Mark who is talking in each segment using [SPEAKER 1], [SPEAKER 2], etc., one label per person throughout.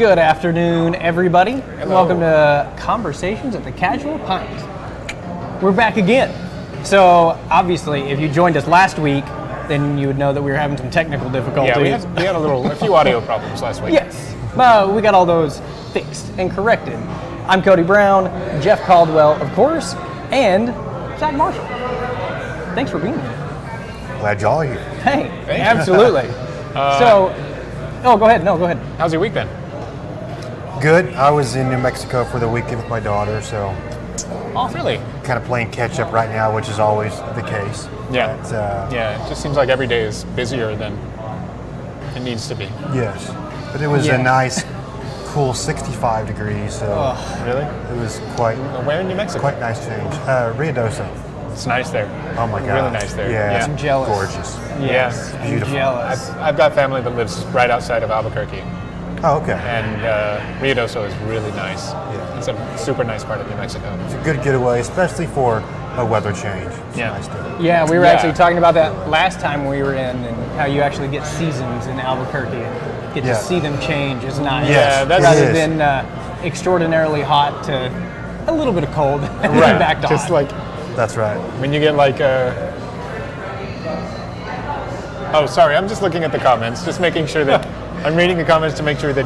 [SPEAKER 1] Good afternoon, everybody. Hello. Welcome to Conversations at the Casual Pint. We're back again. So, obviously, if you joined us last week, then you would know that we were having some technical difficulties.
[SPEAKER 2] Yeah, we had a few audio problems last week.
[SPEAKER 1] Yes, but we got all those fixed and corrected. I'm Cody Brown, Jeff Caldwell, of course, and Zac Marshall. Thanks for being here.
[SPEAKER 3] Glad y'all are here.
[SPEAKER 1] Hey, absolutely. Go ahead. No, go ahead.
[SPEAKER 2] How's your week been?
[SPEAKER 3] Good. I was in New Mexico for the weekend with my daughter, so
[SPEAKER 2] Oh, really?
[SPEAKER 3] kind of playing catch up right now, which is always the case.
[SPEAKER 2] Yeah.
[SPEAKER 3] But,
[SPEAKER 2] It just seems like every day is busier than it needs to be.
[SPEAKER 3] Yes. But it was a nice, cool 65 degrees, so
[SPEAKER 2] Really?
[SPEAKER 3] it was quite
[SPEAKER 2] Where in New Mexico?
[SPEAKER 3] quite nice change. Ruidoso.
[SPEAKER 2] It's nice there.
[SPEAKER 3] Oh my God.
[SPEAKER 2] Really nice there.
[SPEAKER 3] Yeah.
[SPEAKER 1] I'm jealous.
[SPEAKER 3] Gorgeous.
[SPEAKER 1] Yes, I'm
[SPEAKER 3] Beautiful.
[SPEAKER 1] jealous.
[SPEAKER 2] I've got family that lives right outside of Albuquerque,
[SPEAKER 3] Oh, okay.
[SPEAKER 2] and Ruidoso is really nice.
[SPEAKER 3] Yeah.
[SPEAKER 2] It's a super nice part of New Mexico.
[SPEAKER 3] It's a good getaway, especially for a weather change. It's
[SPEAKER 2] Yeah.
[SPEAKER 3] nice to
[SPEAKER 1] Yeah, we were
[SPEAKER 2] Yeah.
[SPEAKER 1] actually talking about that last time we were in, and how you actually get seasons in Albuquerque and get
[SPEAKER 3] Yeah.
[SPEAKER 1] to see them change is nice.
[SPEAKER 3] Yes,
[SPEAKER 2] Yeah, that's-
[SPEAKER 1] rather
[SPEAKER 3] it is.
[SPEAKER 1] than extraordinarily hot to a little bit of cold and
[SPEAKER 2] Right.
[SPEAKER 1] then back to
[SPEAKER 2] Just
[SPEAKER 1] hot.
[SPEAKER 2] like
[SPEAKER 3] That's right.
[SPEAKER 2] when you get like Oh, sorry. I'm just looking at the comments, just making sure that I'm reading the comments to make sure that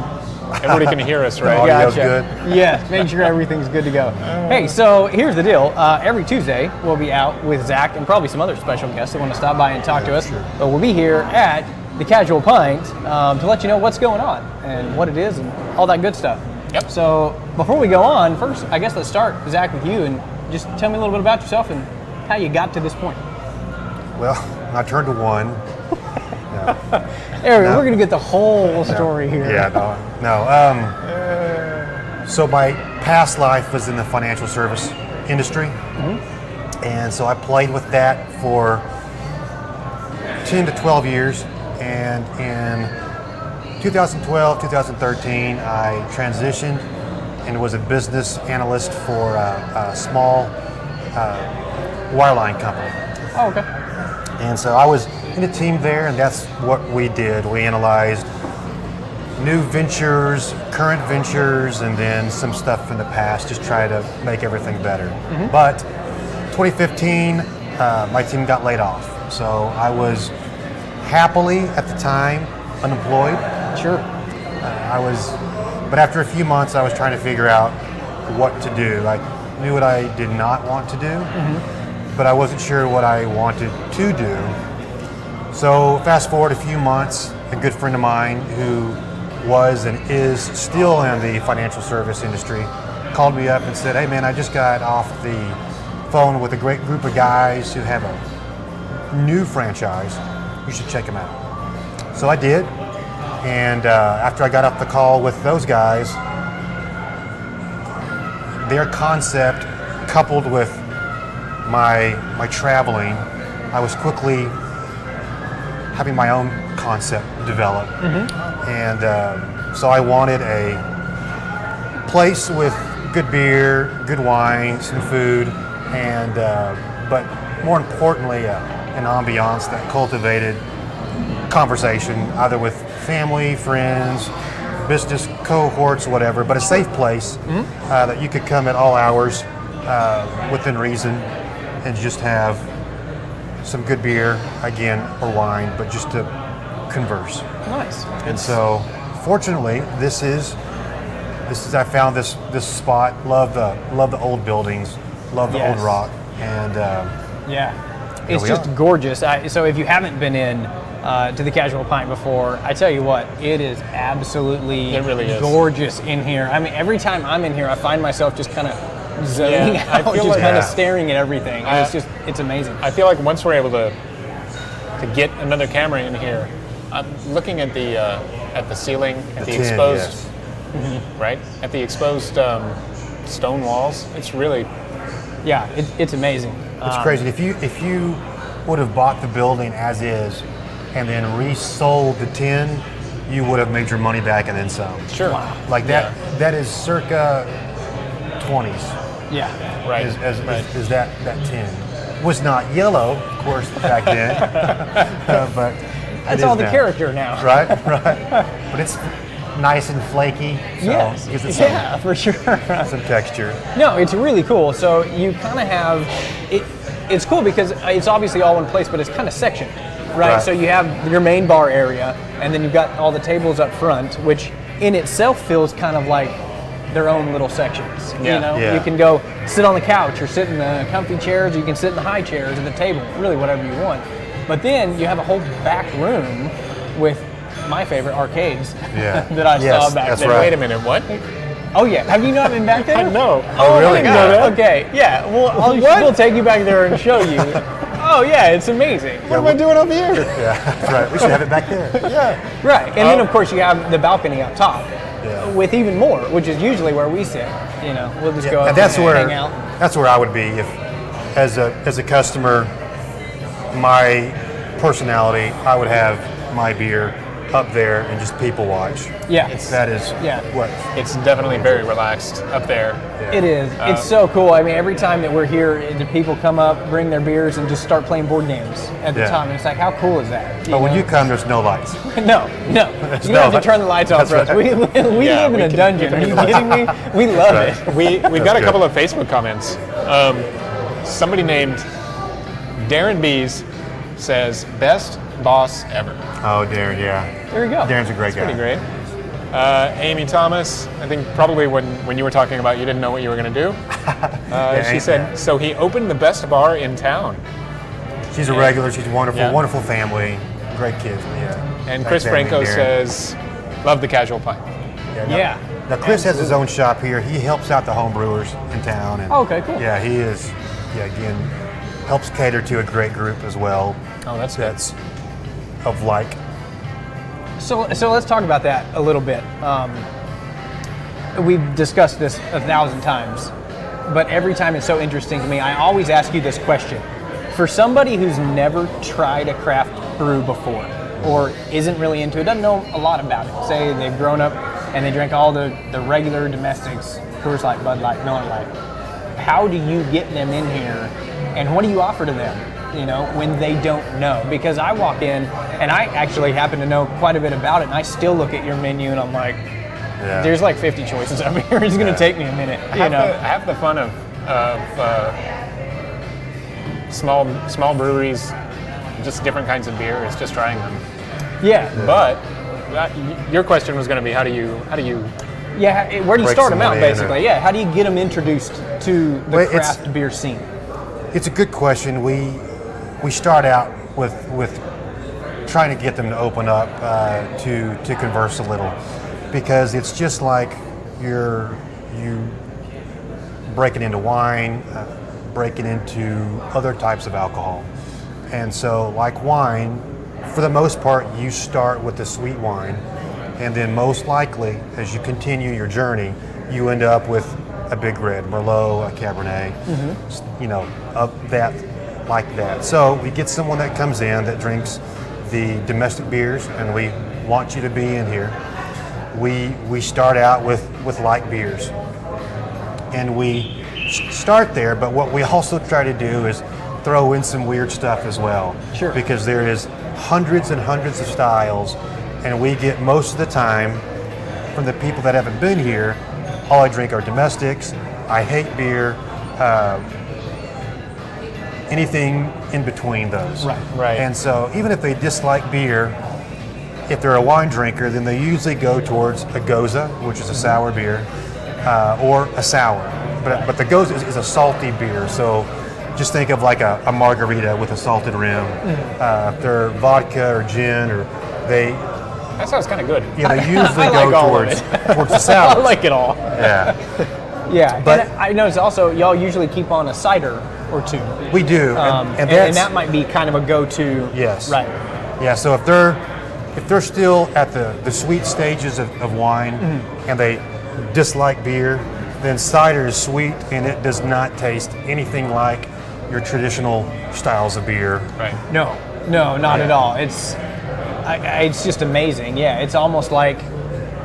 [SPEAKER 2] everybody can hear us, right?
[SPEAKER 3] Audio's
[SPEAKER 1] Gotcha.
[SPEAKER 3] good.
[SPEAKER 1] Yeah, make sure everything's good to go. Hey, so here's the deal. Every Tuesday, we'll be out with Zac and probably some other special guests that want to stop by and talk to us.
[SPEAKER 3] Sure.
[SPEAKER 1] But we'll be here at the Casual Pint to let you know what's going on and what it is and all that good stuff.
[SPEAKER 2] Yep.
[SPEAKER 1] So before we go on, first, I guess let's start, Zac, with you, and just tell me a little bit about yourself and how you got to this point.
[SPEAKER 3] Well, I turned to one.
[SPEAKER 1] We're going to get the whole story here.
[SPEAKER 3] Yeah, no. So my past life was in the financial service industry, and so I played with that for 10 to 12 years. And in 2012, 2013, I transitioned and was a business analyst for a small wireline company.
[SPEAKER 1] Oh, okay.
[SPEAKER 3] And so I was in a team there, and that's what we did. We analyzed new ventures, current ventures, and then some stuff in the past, just try to make everything better. But 2015, my team got laid off. So I was happily, at the time, unemployed.
[SPEAKER 1] Sure.
[SPEAKER 3] But after a few months, I was trying to figure out what to do. I knew what I did not want to do, but I wasn't sure what I wanted to do. So fast forward a few months, a good friend of mine who was and is still in the financial service industry called me up and said, "Hey man, I just got off the phone with a great group of guys who have a new franchise. You should check them out." So I did, and after I got off the call with those guys, their concept coupled with my traveling, I was quickly having my own concept develop. And so I wanted a place with good beer, good wine, some food, and but more importantly, an ambiance that cultivated conversation, either with family, friends, business cohorts, whatever, but a safe place that you could come at all hours within reason and just have some good beer, again, or wine, but just to converse.
[SPEAKER 1] Nice.
[SPEAKER 3] And so, fortunately, this is I found this spot. Love the old buildings, love the old rock, and
[SPEAKER 1] Yeah, it's
[SPEAKER 3] we
[SPEAKER 1] just
[SPEAKER 3] are.
[SPEAKER 1] gorgeous. So if you haven't been in to the Casual Pint before, I tell you what, it is absolutely
[SPEAKER 2] It really is.
[SPEAKER 1] gorgeous in here. I mean, every time I'm in here, I find myself just kind of zoning
[SPEAKER 2] Yeah, I
[SPEAKER 1] out,
[SPEAKER 2] feel
[SPEAKER 1] just
[SPEAKER 2] like-
[SPEAKER 1] kind of
[SPEAKER 3] Yeah.
[SPEAKER 1] staring at everything. And it's amazing.
[SPEAKER 2] I feel like once we're able to get another camera in here, I'm looking at the ceiling, at the
[SPEAKER 3] tin,
[SPEAKER 2] exposed,
[SPEAKER 3] yes.
[SPEAKER 2] right? At the exposed stone walls. It's really
[SPEAKER 1] Yeah, it's amazing.
[SPEAKER 3] It's crazy. If you would have bought the building as is and then resold the tin, you would have made your money back and then some.
[SPEAKER 2] sure.
[SPEAKER 1] Wow.
[SPEAKER 3] Like that. That is circa 20s.
[SPEAKER 1] Yeah.
[SPEAKER 2] Right.
[SPEAKER 3] Is that tin was not yellow, of course, back then, but
[SPEAKER 1] That's
[SPEAKER 3] it
[SPEAKER 1] all
[SPEAKER 3] is
[SPEAKER 1] the
[SPEAKER 3] now.
[SPEAKER 1] character now.
[SPEAKER 3] Right. But nice and flaky. So
[SPEAKER 1] Yes.
[SPEAKER 3] it gives it
[SPEAKER 1] Yeah, for sure.
[SPEAKER 3] some texture.
[SPEAKER 1] No, it's really cool. So you kind of have it. It's cool because it's obviously all in place, but it's kind of sectioned, right? So you have your main bar area, and then you've got all the tables up front, which in itself feels kind of like their own little sections.
[SPEAKER 2] Yeah.
[SPEAKER 1] You know,
[SPEAKER 3] Yeah.
[SPEAKER 1] you can go sit on the couch or sit in the comfy chairs, or you can sit in the high chairs at the table, really whatever you want. But then you have a whole back room with my favorite arcades that I saw back
[SPEAKER 3] that's
[SPEAKER 1] there.
[SPEAKER 3] right.
[SPEAKER 2] Wait a minute, what?
[SPEAKER 1] Oh yeah, have you not been back there?
[SPEAKER 2] No.
[SPEAKER 3] Oh, really?
[SPEAKER 1] my God. Okay, yeah. Well, we'll take you back there and show you. Oh yeah, it's amazing.
[SPEAKER 2] What am I doing up here?
[SPEAKER 3] Yeah, that's right. We should have it back there.
[SPEAKER 1] Right, and then of course you have the balcony up top
[SPEAKER 3] Yeah.
[SPEAKER 1] with even more, which is usually where we sit. You know, we'll just go up
[SPEAKER 3] And that's
[SPEAKER 1] and
[SPEAKER 3] where
[SPEAKER 1] hang out.
[SPEAKER 3] that's where I would be if, as a customer, my personality, I would have my beer up there and just people watch.
[SPEAKER 1] Yeah,
[SPEAKER 3] That is
[SPEAKER 1] Yeah.
[SPEAKER 3] what.
[SPEAKER 2] It's definitely very relaxed up there.
[SPEAKER 1] it is. It's so cool. I mean, every time that we're here, the people come up, bring their beers, and just start playing board games at the
[SPEAKER 3] Yeah.
[SPEAKER 1] time. And it's like, how cool is that?
[SPEAKER 3] But when
[SPEAKER 1] know?
[SPEAKER 3] you come, there's no lights.
[SPEAKER 1] No. You don't have to turn the lights off for us. We
[SPEAKER 2] Yeah,
[SPEAKER 1] live in
[SPEAKER 2] we
[SPEAKER 1] a
[SPEAKER 2] can-
[SPEAKER 1] dungeon. Are you kidding me? We love it.
[SPEAKER 2] We've got a
[SPEAKER 3] good.
[SPEAKER 2] couple of Facebook comments. Somebody named Darren Bees says, best boss ever.
[SPEAKER 3] Oh, Darren, yeah.
[SPEAKER 1] There you go.
[SPEAKER 3] Darren's a great guy.
[SPEAKER 2] Pretty great. Amy Thomas, I think probably when you were talking about you didn't know what you were going to do. She said, so he opened the best bar in town.
[SPEAKER 3] She's a regular. She's wonderful.
[SPEAKER 2] Yeah.
[SPEAKER 3] Wonderful family. Great kids. Yeah.
[SPEAKER 2] And Chris
[SPEAKER 3] Thanks, Amy
[SPEAKER 2] Franco
[SPEAKER 3] and Darren.
[SPEAKER 2] says, love the Casual Pint.
[SPEAKER 3] no.
[SPEAKER 1] Yeah.
[SPEAKER 3] Now Chris has his own shop here. He helps out the home brewers in town. And
[SPEAKER 1] Okay, cool.
[SPEAKER 3] Yeah, he is. Yeah, again, helps cater to a great group as well.
[SPEAKER 2] Oh, that's good.
[SPEAKER 3] That's of like.
[SPEAKER 1] So let's talk about that a little bit. We've discussed this 1,000 times, but every time it's so interesting to me. I always ask you this question. For somebody who's never tried a craft brew before or isn't really into it, doesn't know a lot about it, say they've grown up and they drink all the regular domestics, Coors Light, Bud Light, Miller Light, how do you get them in here and what do you offer to them, you know, when they don't know? Because I walk in and I actually happen to know quite a bit about it and I still look at your menu and I'm like,
[SPEAKER 3] Yeah.
[SPEAKER 1] there's like 50 choices up here. It's going to take me a minute, you know.
[SPEAKER 2] Half the fun of small breweries, just different kinds of beer, is just trying them.
[SPEAKER 1] Yeah.
[SPEAKER 2] But your question was going to be, how do you
[SPEAKER 1] Yeah, where do you
[SPEAKER 3] Break
[SPEAKER 1] start them out,
[SPEAKER 3] somebody in
[SPEAKER 1] basically?
[SPEAKER 3] or-
[SPEAKER 1] Yeah, how do you get them introduced to the
[SPEAKER 3] Well, it's-
[SPEAKER 1] craft beer scene?
[SPEAKER 3] It's a good question. We start out with trying to get them to open up to converse a little, because it's just like you breaking into wine, breaking into other types of alcohol. And so, like wine, for the most part, you start with the sweet wine, and then most likely, as you continue your journey, you end up with a big red, Merlot, a Cabernet, you know, of that, like that. So we get someone that comes in that drinks the domestic beers, and we want you to be in here. We start out with light beers, and we start there. But what we also try to do is throw in some weird stuff as well.
[SPEAKER 1] Sure.
[SPEAKER 3] Because there is hundreds and hundreds of styles, and we get most of the time from the people that haven't been here, all I drink are domestics, I hate beer, anything in between those.
[SPEAKER 2] Right.
[SPEAKER 3] And so even if they dislike beer, if they're a wine drinker, then they usually go towards a Goza, which is a sour beer, or a sour. But the Goza is a salty beer, so just think of like a margarita with a salted rim. If they're vodka or gin, or
[SPEAKER 2] That sounds kind of good.
[SPEAKER 3] they usually
[SPEAKER 1] I like
[SPEAKER 3] go
[SPEAKER 1] all of
[SPEAKER 3] towards the sour.
[SPEAKER 1] I like it all.
[SPEAKER 3] Yeah,
[SPEAKER 1] Yeah,
[SPEAKER 3] But-
[SPEAKER 1] and I noticed also y'all usually keep on a cider or two.
[SPEAKER 3] we do,
[SPEAKER 1] And
[SPEAKER 3] that's,
[SPEAKER 1] that might be kind of a go-to.
[SPEAKER 3] Yes.
[SPEAKER 1] Right.
[SPEAKER 3] Yeah, so if they're still at the sweet stages of wine and they dislike beer, then cider is sweet and it does not taste anything like your traditional styles of beer.
[SPEAKER 2] Right.
[SPEAKER 1] No, not at all. It's just amazing. Yeah, it's almost like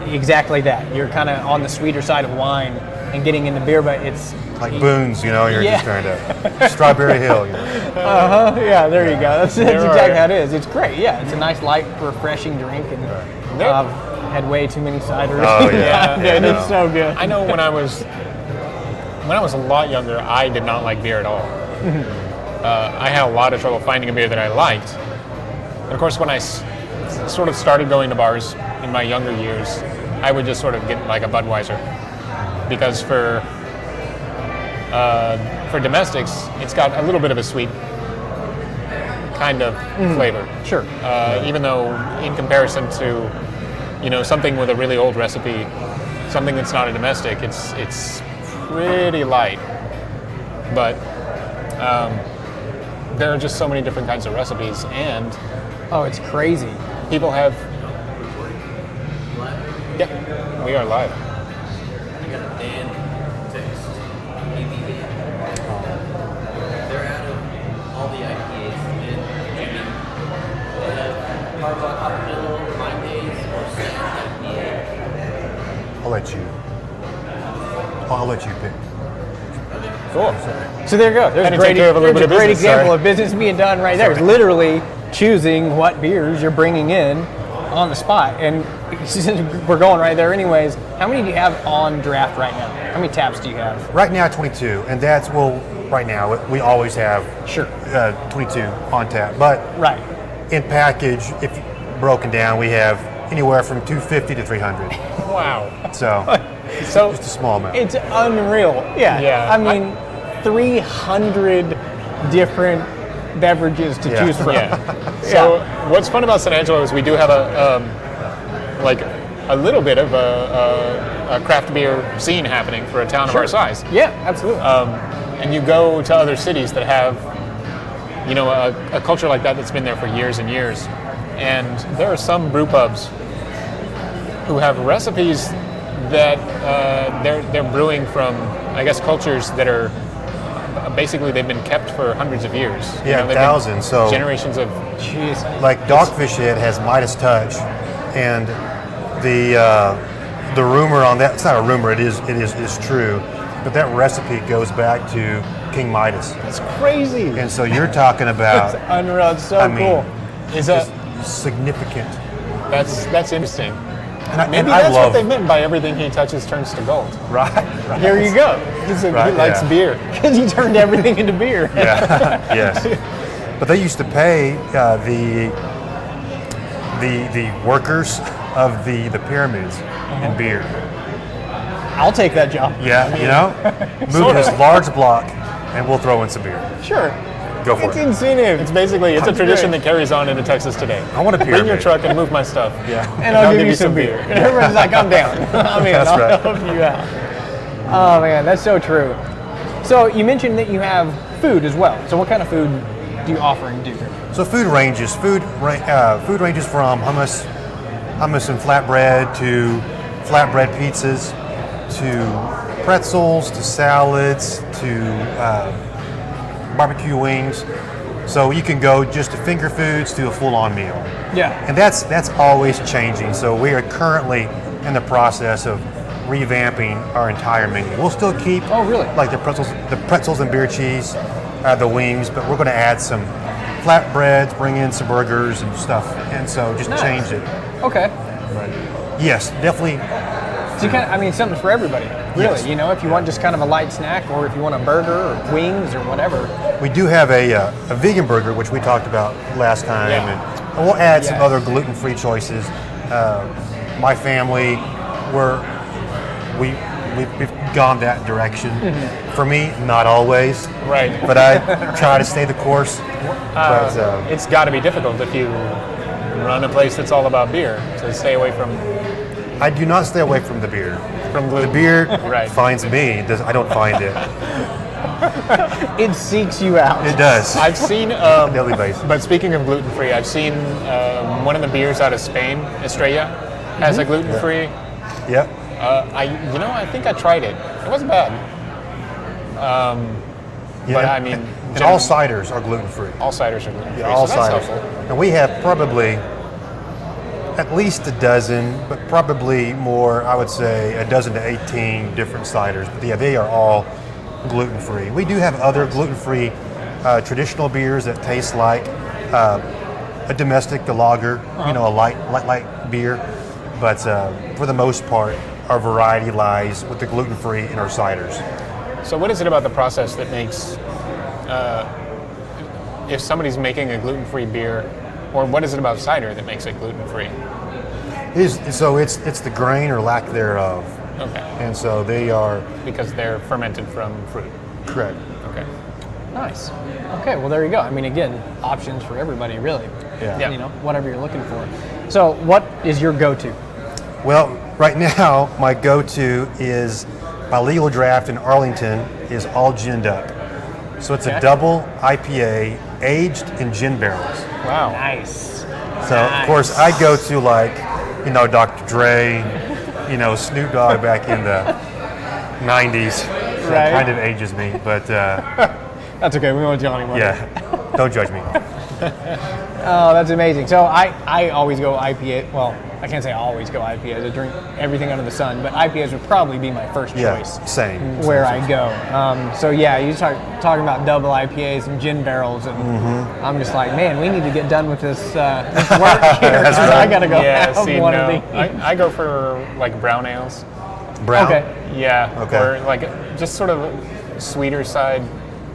[SPEAKER 1] exactly that. You're kind of on the sweeter side of wine and getting into beer, but it's
[SPEAKER 3] Like Boone's, you know, you're
[SPEAKER 1] Yeah.
[SPEAKER 3] just trying to Strawberry Hill. You know.
[SPEAKER 1] yeah, there you go. That's
[SPEAKER 2] There
[SPEAKER 1] exactly
[SPEAKER 2] are-
[SPEAKER 1] how it is. It's great. Yeah, it's a nice, light, refreshing drink. And had way too many ciders.
[SPEAKER 3] Oh, yeah.
[SPEAKER 1] Dude,
[SPEAKER 3] Yeah,
[SPEAKER 1] it's so good.
[SPEAKER 2] I know when I was a lot younger, I did not like beer at all. I had a lot of trouble finding a beer that I liked. And of course, when I sort of started going to bars in my younger years, I would just sort of get like a Budweiser, because for domestics, it's got a little bit of a sweet kind of flavor.
[SPEAKER 1] Sure.
[SPEAKER 2] Even though in comparison to, something with a really old recipe, something that's not a domestic, it's pretty light. But there are just so many different kinds of recipes, and
[SPEAKER 1] Oh, it's crazy.
[SPEAKER 2] people have. Yeah, we are live.
[SPEAKER 4] I got a Dan text. ABV. They're out of all the IPAs. And Jimmy, they have Carbot Hospital, Mine Days, or Second IPA.
[SPEAKER 3] I'll let you pick.
[SPEAKER 2] Cool.
[SPEAKER 1] So there you go. There's
[SPEAKER 2] Had
[SPEAKER 1] a
[SPEAKER 2] to
[SPEAKER 1] great,
[SPEAKER 2] take care of a little
[SPEAKER 1] there's a
[SPEAKER 2] bit of
[SPEAKER 1] great
[SPEAKER 2] business,
[SPEAKER 1] example
[SPEAKER 2] sorry.
[SPEAKER 1] of business being done right there. It's literally choosing what beers you're bringing in on the spot. And since we're going right there anyways, how many do you have on draft right now? How many taps do you have?
[SPEAKER 3] Right now, 22, and that's, right now, we always have
[SPEAKER 1] Sure.
[SPEAKER 3] 22 on tap. But
[SPEAKER 1] Right.
[SPEAKER 3] in package, if broken down, we have anywhere from 250 to 300.
[SPEAKER 2] Wow.
[SPEAKER 3] So,
[SPEAKER 2] So
[SPEAKER 3] just a small amount.
[SPEAKER 1] It's unreal. Yeah.
[SPEAKER 2] Yeah.
[SPEAKER 1] I mean, 300 different beverages to
[SPEAKER 3] Yeah.
[SPEAKER 1] choose from.
[SPEAKER 2] yeah. So what's fun about San Angelo is we do have a little bit of a craft beer scene happening for a town of our size.
[SPEAKER 1] Yeah, absolutely.
[SPEAKER 2] And you go to other cities that have, a culture like that that's been there for years and years. And there are some brew pubs who have recipes that they're brewing from, I guess, cultures that are basically they've been kept for hundreds of years.
[SPEAKER 3] Yeah,
[SPEAKER 2] they've been
[SPEAKER 3] thousands. So,
[SPEAKER 2] generations of.
[SPEAKER 1] Jeez.
[SPEAKER 3] like Dogfish Head has Midas Touch, and the rumor on that, it's not a rumor, it is true, but that recipe goes back to King Midas.
[SPEAKER 1] It's crazy.
[SPEAKER 3] And so you're talking about
[SPEAKER 1] It's unreal. It's so
[SPEAKER 3] I mean,
[SPEAKER 1] cool.
[SPEAKER 2] Is that
[SPEAKER 3] significant.
[SPEAKER 2] that's interesting?
[SPEAKER 3] And
[SPEAKER 2] Maybe
[SPEAKER 3] I
[SPEAKER 2] that's
[SPEAKER 3] love,
[SPEAKER 2] what they meant by everything he touches turns to gold.
[SPEAKER 3] right?
[SPEAKER 1] Here you go.
[SPEAKER 2] He said
[SPEAKER 3] Right,
[SPEAKER 2] he likes
[SPEAKER 3] yeah.
[SPEAKER 2] beer.
[SPEAKER 1] Because he turned everything into beer.
[SPEAKER 3] Yeah, yes. But they used to pay the workers of the pyramids in beer.
[SPEAKER 1] I'll take that job.
[SPEAKER 3] Yeah, move
[SPEAKER 2] Sort
[SPEAKER 3] this
[SPEAKER 2] of.
[SPEAKER 3] large block, and we'll throw in some beer.
[SPEAKER 1] Sure.
[SPEAKER 3] Go for
[SPEAKER 1] It's
[SPEAKER 3] it.
[SPEAKER 1] incentive.
[SPEAKER 2] It's basically a tradition that carries on into Texas today.
[SPEAKER 3] I want a
[SPEAKER 2] Bring your
[SPEAKER 3] pyramid.
[SPEAKER 2] truck and move my stuff.
[SPEAKER 3] Yeah.
[SPEAKER 1] And I'll give you some beer. Everyone's like, I'm down. I'm in.
[SPEAKER 3] That's
[SPEAKER 1] I'll
[SPEAKER 3] right.
[SPEAKER 1] help you out. Oh, man, that's so true. So you mentioned that you have food as well. So what kind of food do you offer and do?
[SPEAKER 3] So food ranges. Food ranges from hummus and flatbread to flatbread pizzas to pretzels to salads to barbecue wings. So you can go just to finger foods to a full-on meal.
[SPEAKER 1] Yeah.
[SPEAKER 3] And that's always changing. So we are currently in the process of revamping our entire menu. We'll still keep
[SPEAKER 1] Oh, really?
[SPEAKER 3] like the pretzels and beer cheese, the wings, but we're going to add some flatbreads, bring in some burgers and stuff, and so just
[SPEAKER 1] Nice.
[SPEAKER 3] change it.
[SPEAKER 1] Okay.
[SPEAKER 3] Yes, definitely.
[SPEAKER 1] So you something for everybody, really.
[SPEAKER 3] Yes.
[SPEAKER 1] If you want just kind of a light snack, or if you want a burger or wings or whatever.
[SPEAKER 3] We do have a vegan burger, which we talked about last time,
[SPEAKER 2] Yeah.
[SPEAKER 3] and we'll add some
[SPEAKER 1] Yes.
[SPEAKER 3] other gluten-free choices. My family, we've gone that direction. For me, not always,
[SPEAKER 2] Right.
[SPEAKER 3] but I try to stay the course. But,
[SPEAKER 2] It's got to be difficult if you run a place that's all about beer to stay away from
[SPEAKER 3] I do not stay away from the beer. The
[SPEAKER 2] gluten.
[SPEAKER 3] beer
[SPEAKER 2] Right.
[SPEAKER 3] finds me. I don't find it.
[SPEAKER 1] It seeks you out.
[SPEAKER 3] It does.
[SPEAKER 2] I've seen,
[SPEAKER 3] Daily basis.
[SPEAKER 2] but speaking of gluten-free, I've seen one of the beers out of Spain, Estrella, has a gluten-free.
[SPEAKER 3] Yep.
[SPEAKER 2] I think I tried it. It wasn't bad. But I mean,
[SPEAKER 3] and all ciders are gluten-free.
[SPEAKER 2] all ciders are gluten-free.
[SPEAKER 3] All
[SPEAKER 2] so that's
[SPEAKER 3] ciders.
[SPEAKER 2] helpful.
[SPEAKER 3] And we have probably at least a dozen, but probably more, I would say a dozen to 18 different ciders. But yeah, they are all gluten-free. We do have other gluten-free traditional beers that taste like a domestic, a lager, a light beer. But for the most part, our variety lies with the gluten-free and our ciders.
[SPEAKER 2] So what is it about the process that makes, if somebody's making a gluten-free beer, or what is it about cider that makes it gluten-free?
[SPEAKER 3] So it's the grain or lack thereof.
[SPEAKER 2] Okay.
[SPEAKER 3] And so they are...
[SPEAKER 2] Because they're fermented from fruit.
[SPEAKER 3] Correct.
[SPEAKER 2] Okay.
[SPEAKER 1] Nice. Okay, well there you go. I mean, again, options for everybody, really.
[SPEAKER 3] Yeah.
[SPEAKER 1] You know, whatever you're looking for. So, what is your go-to?
[SPEAKER 3] Well, right now, my go-to is my legal draft in Arlington is all ginned up. So it's a double IPA aged in gin barrels.
[SPEAKER 2] Wow.
[SPEAKER 1] Nice.
[SPEAKER 3] So of course I go to like, you know, Dr. Dre, you know, Snoop Dogg back in the 90s. So
[SPEAKER 1] Right.
[SPEAKER 3] That kind of ages me, but
[SPEAKER 1] That's okay. We won't tell anyone.
[SPEAKER 3] yeah, don't judge me.
[SPEAKER 1] Oh, that's amazing. So I always go IPA. Well, I can't say I always go IPAs. I drink everything under the sun, but IPAs would probably be my first
[SPEAKER 3] Yeah,
[SPEAKER 1] choice.
[SPEAKER 3] same.
[SPEAKER 1] Where I go. So yeah, you talking about double IPAs and gin barrels, and I'm just like, man, we need to get done with this work here.
[SPEAKER 3] That's
[SPEAKER 1] 'cause
[SPEAKER 3] right.
[SPEAKER 1] I gotta go
[SPEAKER 2] Yeah,
[SPEAKER 1] have
[SPEAKER 2] see,
[SPEAKER 1] one
[SPEAKER 2] no.
[SPEAKER 1] of these.
[SPEAKER 2] I go for like brown ales.
[SPEAKER 3] Brown.
[SPEAKER 1] Okay.
[SPEAKER 2] Yeah.
[SPEAKER 3] Okay.
[SPEAKER 2] Or like just sort of sweeter side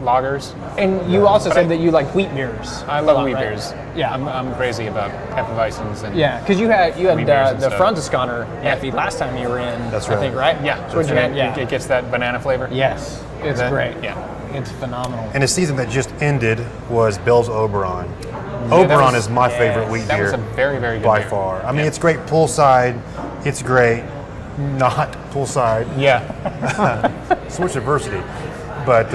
[SPEAKER 2] lagers.
[SPEAKER 1] And you also
[SPEAKER 2] But
[SPEAKER 1] said
[SPEAKER 2] I-
[SPEAKER 1] that you like wheat beers.
[SPEAKER 2] I
[SPEAKER 1] a
[SPEAKER 2] love
[SPEAKER 1] lot,
[SPEAKER 2] wheat
[SPEAKER 1] right?
[SPEAKER 2] beers.
[SPEAKER 1] Yeah.
[SPEAKER 2] I'm crazy about Hefeweizens and
[SPEAKER 1] Yeah, because you had
[SPEAKER 2] Wheat beers and
[SPEAKER 1] the
[SPEAKER 2] stuff.
[SPEAKER 1] Franziskaner
[SPEAKER 2] Yeah.
[SPEAKER 1] Heffe last time you were in.
[SPEAKER 3] That's
[SPEAKER 1] I
[SPEAKER 3] right.
[SPEAKER 1] think, right?
[SPEAKER 2] yeah.
[SPEAKER 1] So what'd you
[SPEAKER 2] and
[SPEAKER 1] get? Yeah.
[SPEAKER 2] it gets that banana flavor.
[SPEAKER 1] Yes, it's
[SPEAKER 2] That-
[SPEAKER 1] great.
[SPEAKER 2] yeah.
[SPEAKER 1] It's phenomenal.
[SPEAKER 3] And the season that just ended was Bell's Oberon.
[SPEAKER 2] that
[SPEAKER 3] Oberon
[SPEAKER 2] was-
[SPEAKER 3] is my favorite wheat
[SPEAKER 2] That
[SPEAKER 3] beer
[SPEAKER 2] was a very, very good
[SPEAKER 3] by
[SPEAKER 2] beer.
[SPEAKER 3] far. I mean, it's great poolside. It's great not poolside.
[SPEAKER 2] Yeah.
[SPEAKER 3] So much diversity. But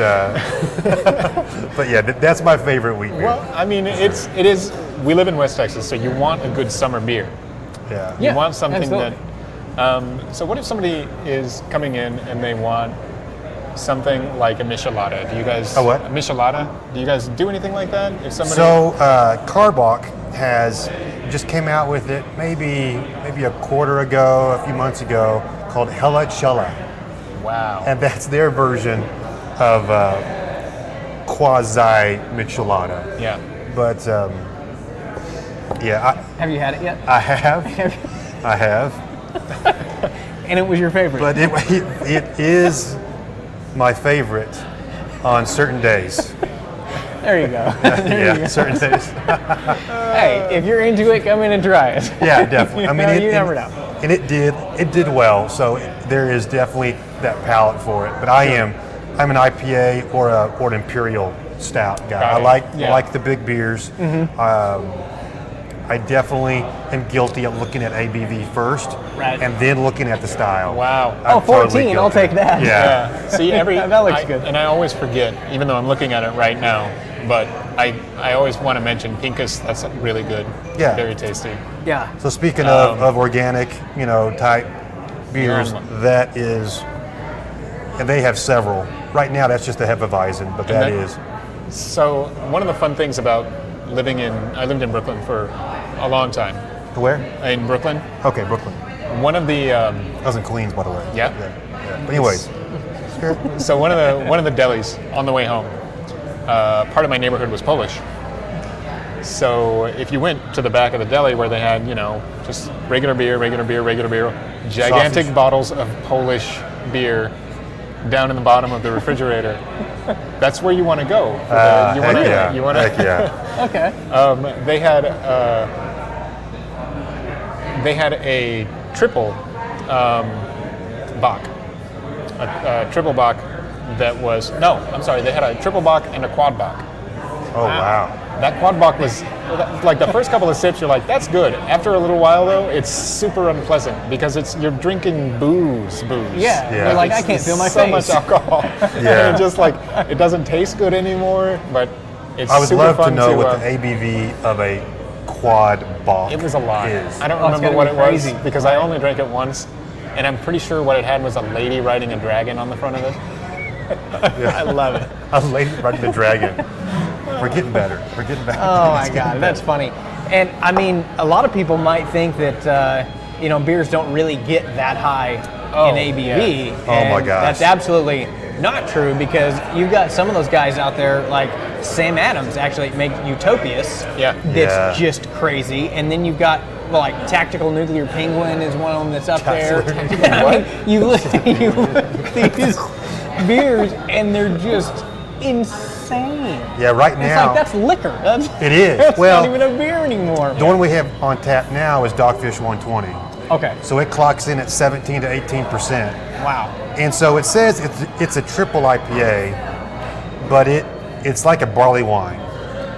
[SPEAKER 3] but yeah, that's my favorite wheat beer.
[SPEAKER 2] Well, I mean, it is. We live in West Texas, so you want a good summer beer.
[SPEAKER 3] yeah.
[SPEAKER 1] Yeah,
[SPEAKER 2] You want something
[SPEAKER 1] absolutely.
[SPEAKER 2] that. So what if somebody is coming in and they want something like a michelada? Do you guys?
[SPEAKER 3] A what?
[SPEAKER 2] A michelada? Do you guys do anything like that? If somebody.
[SPEAKER 3] So Carbach just came out with it maybe a quarter ago, a few months ago, called Hella Chella,
[SPEAKER 2] Wow.
[SPEAKER 3] and that's their version of quasi michelada.
[SPEAKER 2] Yeah.
[SPEAKER 3] But yeah,
[SPEAKER 1] Have you had it yet?
[SPEAKER 3] I have, I have.
[SPEAKER 1] And it was your favorite.
[SPEAKER 3] But it is my favorite on certain days.
[SPEAKER 1] there you go. There you go.
[SPEAKER 3] Certain days.
[SPEAKER 1] Hey, if you're into it, come in and try it.
[SPEAKER 3] Yeah, definitely. I mean,
[SPEAKER 1] you never know.
[SPEAKER 3] And it did well. So there is definitely that palate for it. But I'm an IPA or an imperial stout guy.
[SPEAKER 2] Got
[SPEAKER 3] I
[SPEAKER 2] it.
[SPEAKER 3] like the big beers. I definitely am guilty of looking at ABV first,
[SPEAKER 1] Right.
[SPEAKER 3] and then looking at the style.
[SPEAKER 2] Wow.
[SPEAKER 1] Oh,
[SPEAKER 3] I'm totally
[SPEAKER 1] 14, I'll
[SPEAKER 3] guilty.
[SPEAKER 1] take that.
[SPEAKER 3] Yeah.
[SPEAKER 2] Yeah. See,
[SPEAKER 1] That looks good.
[SPEAKER 2] And I always forget, even though I'm looking at it right now. But I always want to mention Pinkus. That's really good.
[SPEAKER 3] Yeah.
[SPEAKER 2] Very tasty.
[SPEAKER 1] Yeah.
[SPEAKER 3] So speaking of organic, type beers,
[SPEAKER 2] Yum.
[SPEAKER 3] that is, and they have several. Right now, that's just a Hefeweizen, but that
[SPEAKER 2] that-
[SPEAKER 3] is.
[SPEAKER 2] So one of the fun things about I lived in Brooklyn for a long time.
[SPEAKER 3] Where?
[SPEAKER 2] In Brooklyn,
[SPEAKER 3] Okay, Brooklyn.
[SPEAKER 2] one of the
[SPEAKER 3] I was in Queens, by the way.
[SPEAKER 2] Yeah?
[SPEAKER 3] But anyways,
[SPEAKER 2] so one of the delis on the way home, part of my neighborhood was Polish. So if you went to the back of the deli where they had just regular beer, gigantic
[SPEAKER 3] Sausage.
[SPEAKER 2] bottles of Polish beer down in the bottom of the refrigerator, that's where you want to go. You want to.
[SPEAKER 3] yeah.
[SPEAKER 2] You want
[SPEAKER 3] Heck
[SPEAKER 2] to.
[SPEAKER 3] yeah.
[SPEAKER 1] Okay.
[SPEAKER 2] They had a triple Bach, a triple Bach that was they had a triple Bach and a quad Bach.
[SPEAKER 3] Oh, wow.
[SPEAKER 2] That quad Bach was like the first couple of sips. You're like, that's good. After a little while, though, it's super unpleasant because you're drinking booze.
[SPEAKER 1] Yeah.
[SPEAKER 3] Yeah.
[SPEAKER 1] You're like, I
[SPEAKER 2] It's
[SPEAKER 1] can't feel my
[SPEAKER 2] so
[SPEAKER 1] face.
[SPEAKER 2] much alcohol.
[SPEAKER 3] Yeah.
[SPEAKER 2] And it just it doesn't taste good anymore. But it's
[SPEAKER 3] I would
[SPEAKER 2] super
[SPEAKER 3] love to
[SPEAKER 2] fun
[SPEAKER 3] know what
[SPEAKER 2] uh,
[SPEAKER 3] the ABV of a quad Bach
[SPEAKER 2] It was a lot.
[SPEAKER 3] is.
[SPEAKER 2] I don't
[SPEAKER 1] Oh, it's
[SPEAKER 2] remember
[SPEAKER 1] gotta
[SPEAKER 2] what
[SPEAKER 1] be
[SPEAKER 2] it
[SPEAKER 1] crazy.
[SPEAKER 2] was because I only drank it once, and I'm pretty sure what it had was a lady riding a dragon on the front of it. I love it.
[SPEAKER 3] A lady riding the dragon. We're getting better. We're getting better.
[SPEAKER 1] Oh my
[SPEAKER 3] It's getting
[SPEAKER 1] God, that's
[SPEAKER 3] better.
[SPEAKER 1] funny. And I mean, a lot of people might think that beers don't really get that high in ABV.
[SPEAKER 2] yeah.
[SPEAKER 3] Oh my
[SPEAKER 1] and
[SPEAKER 3] gosh.
[SPEAKER 1] that's absolutely not true because you've got some of those guys out there like Sam Adams actually make Utopias.
[SPEAKER 2] Yeah.
[SPEAKER 1] That's
[SPEAKER 3] Yeah.
[SPEAKER 1] just crazy. And then you've got like Tactical Nuclear Penguin is one of them that's up there.
[SPEAKER 2] What?
[SPEAKER 1] You look at these beers and they're just insane.
[SPEAKER 3] Yeah, right
[SPEAKER 1] It's
[SPEAKER 3] now
[SPEAKER 1] like that's liquor.
[SPEAKER 3] it is.
[SPEAKER 1] That's
[SPEAKER 3] Well,
[SPEAKER 1] not even a beer anymore.
[SPEAKER 3] the one we have on tap now is Dogfish 120.
[SPEAKER 1] Okay.
[SPEAKER 3] So it clocks in at 17 to 18%.
[SPEAKER 1] Wow.
[SPEAKER 3] And so it says it's a triple IPA, but it's like a barley wine.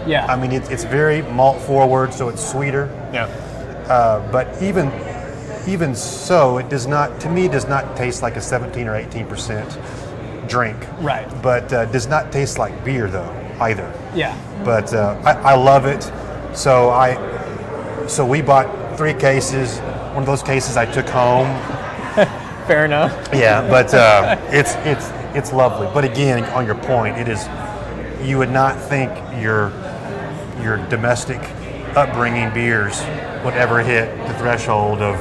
[SPEAKER 1] Yeah.
[SPEAKER 3] I mean, it's very malt forward, so it's sweeter.
[SPEAKER 2] Yeah.
[SPEAKER 3] But even so, it does not taste like a 17 or 18% drink.
[SPEAKER 1] Right.
[SPEAKER 3] But does not taste like beer though either.
[SPEAKER 1] Yeah.
[SPEAKER 3] But I love it. So we bought 3 cases. One of those cases I took home.
[SPEAKER 1] Fair enough.
[SPEAKER 3] Yeah, but it's lovely. But again, on your point, it is. You would not think your domestic upbringing beers would ever hit the threshold of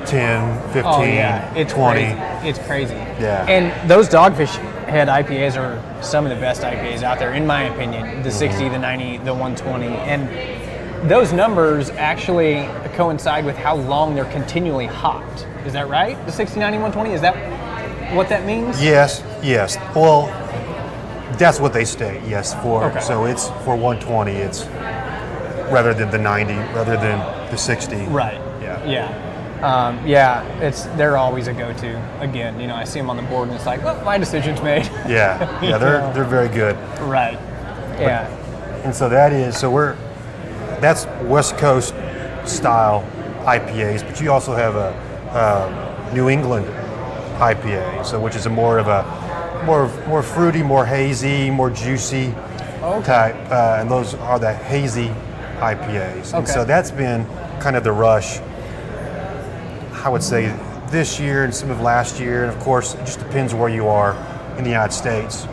[SPEAKER 3] 10, 15,
[SPEAKER 1] Oh yeah, it's
[SPEAKER 3] 20.
[SPEAKER 1] crazy. It's crazy.
[SPEAKER 3] Yeah.
[SPEAKER 1] And those Dogfish Head IPAs are some of the best IPAs out there, in my opinion. The 60, the 90, the 120, and those numbers actually coincide with how long they're continually hopped. Is that right? The 60, 90, 120. Is that what that means?
[SPEAKER 3] Yes. Well, that's what they state. Yes,
[SPEAKER 1] Okay.
[SPEAKER 3] so it's for 120. It's rather than the 90, rather than the 60.
[SPEAKER 1] Right.
[SPEAKER 3] Yeah.
[SPEAKER 1] They're always a go-to. Again, I see them on the board and it's like, well, my decision's made.
[SPEAKER 3] Yeah. They're very good.
[SPEAKER 1] Right. Yeah.
[SPEAKER 3] And so that's West Coast style IPAs, but you also have a New England IPA, so which is more fruity, more hazy, more juicy type, and those are the hazy IPAs. And so that's been kind of the rush, I would say, this year and some of last year, and of course it just depends where you are in the United States.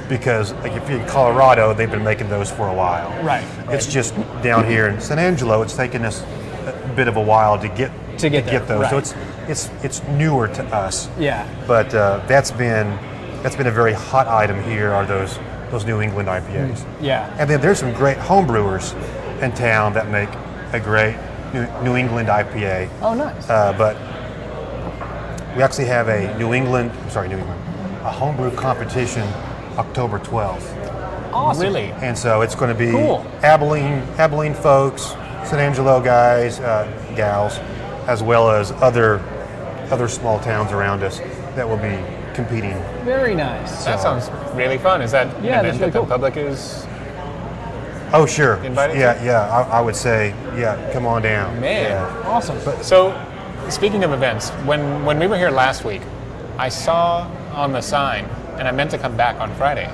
[SPEAKER 3] Because like if you're in Colorado, they've been making those for a while.
[SPEAKER 1] Right.
[SPEAKER 3] It's just down here in San Angelo, it's taken us a bit of a while to get
[SPEAKER 1] there,
[SPEAKER 3] those.
[SPEAKER 1] right.
[SPEAKER 3] So it's newer to us.
[SPEAKER 1] Yeah.
[SPEAKER 3] But that's been a very hot item here. Are those New England IPAs?
[SPEAKER 1] Yeah.
[SPEAKER 3] And then there's some great home brewers in town that make a great New England IPA.
[SPEAKER 1] Oh, nice.
[SPEAKER 3] But we actually have a a homebrew competition October 12th.
[SPEAKER 1] Awesome.
[SPEAKER 2] Really?
[SPEAKER 3] And so it's going to be
[SPEAKER 1] Cool.
[SPEAKER 3] Abilene folks, San Angelo guys, gals, as well as other small towns around us that will be competing.
[SPEAKER 1] Very nice.
[SPEAKER 2] That sounds really fun. Is that an
[SPEAKER 1] Yeah,
[SPEAKER 2] event
[SPEAKER 1] that's really
[SPEAKER 2] that
[SPEAKER 1] cool.
[SPEAKER 2] the public is
[SPEAKER 3] Oh, sure.
[SPEAKER 2] invited to?
[SPEAKER 3] Yeah. I would say, come on down.
[SPEAKER 2] Man.
[SPEAKER 3] Yeah.
[SPEAKER 1] Awesome.
[SPEAKER 2] So, speaking of events, when we were here last week, I saw on the sign, and I meant to come back on Friday,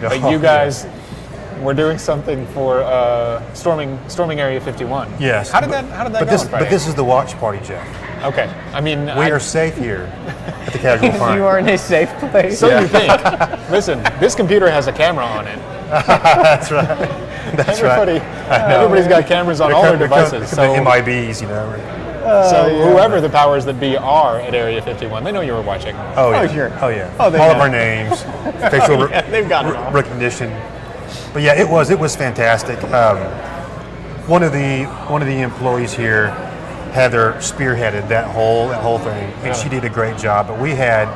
[SPEAKER 2] but
[SPEAKER 3] Oh,
[SPEAKER 2] you guys were doing something for storming Area 51.
[SPEAKER 3] Yes.
[SPEAKER 2] How did that go on Friday?
[SPEAKER 3] But this is the watch party, Jeff.
[SPEAKER 2] Okay. I mean,
[SPEAKER 3] We are safe here at the Casual Pint.
[SPEAKER 1] You are in a safe place.
[SPEAKER 2] so you think. Listen, this computer has a camera on it.
[SPEAKER 3] That's right. That's
[SPEAKER 2] Everybody's got cameras on all their devices.
[SPEAKER 3] The
[SPEAKER 2] So,
[SPEAKER 3] MIBs,
[SPEAKER 2] whoever the powers that be are at Area 51, they know you were watching.
[SPEAKER 3] Oh, yeah.
[SPEAKER 1] Oh, sure.
[SPEAKER 3] Oh, yeah.
[SPEAKER 1] Oh, they
[SPEAKER 3] all of
[SPEAKER 1] know.
[SPEAKER 3] our names, facial
[SPEAKER 1] they've got it all.
[SPEAKER 3] recognition. But yeah, it was fantastic. One of the employees here, Heather, spearheaded that whole thing, and she did a great job. But we had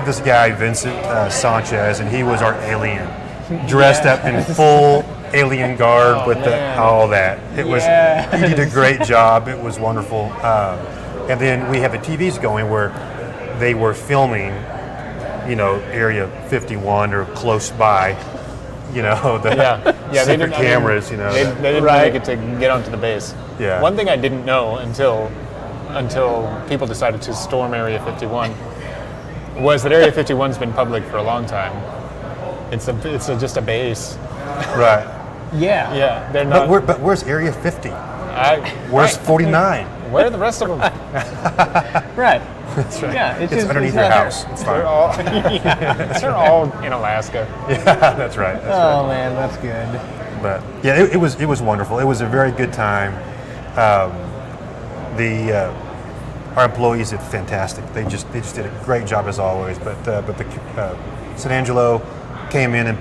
[SPEAKER 3] this guy Vincent Sanchez, and he was our alien, dressed up in full alien garb with all that. It was he did a great job. It was wonderful. And then we had the TVs going where they were filming, Area 51 or close by.
[SPEAKER 2] They
[SPEAKER 3] secret cameras.
[SPEAKER 2] They didn't
[SPEAKER 1] Right.
[SPEAKER 2] really get to get onto the base.
[SPEAKER 3] Yeah.
[SPEAKER 2] One thing I didn't know until people decided to storm Area 51 was that Area 51's been public for a long time. It's just a base.
[SPEAKER 3] Right.
[SPEAKER 1] Yeah.
[SPEAKER 2] Yeah, they're not.
[SPEAKER 3] But where's Area 50? Where's
[SPEAKER 2] right.
[SPEAKER 3] 49?
[SPEAKER 2] Where are the rest of them?
[SPEAKER 1] Right.
[SPEAKER 3] That's right.
[SPEAKER 1] Yeah,
[SPEAKER 3] It's
[SPEAKER 1] just,
[SPEAKER 3] underneath
[SPEAKER 1] it's
[SPEAKER 3] your
[SPEAKER 1] not there.
[SPEAKER 3] house. It's fine.
[SPEAKER 2] They're all in Alaska.
[SPEAKER 3] Yeah, that's right. That's
[SPEAKER 1] Oh
[SPEAKER 3] right.
[SPEAKER 1] man, that's good.
[SPEAKER 3] But yeah, it was wonderful. It was a very good time. Our employees did fantastic. They just did a great job as always. But the San Angelo came in and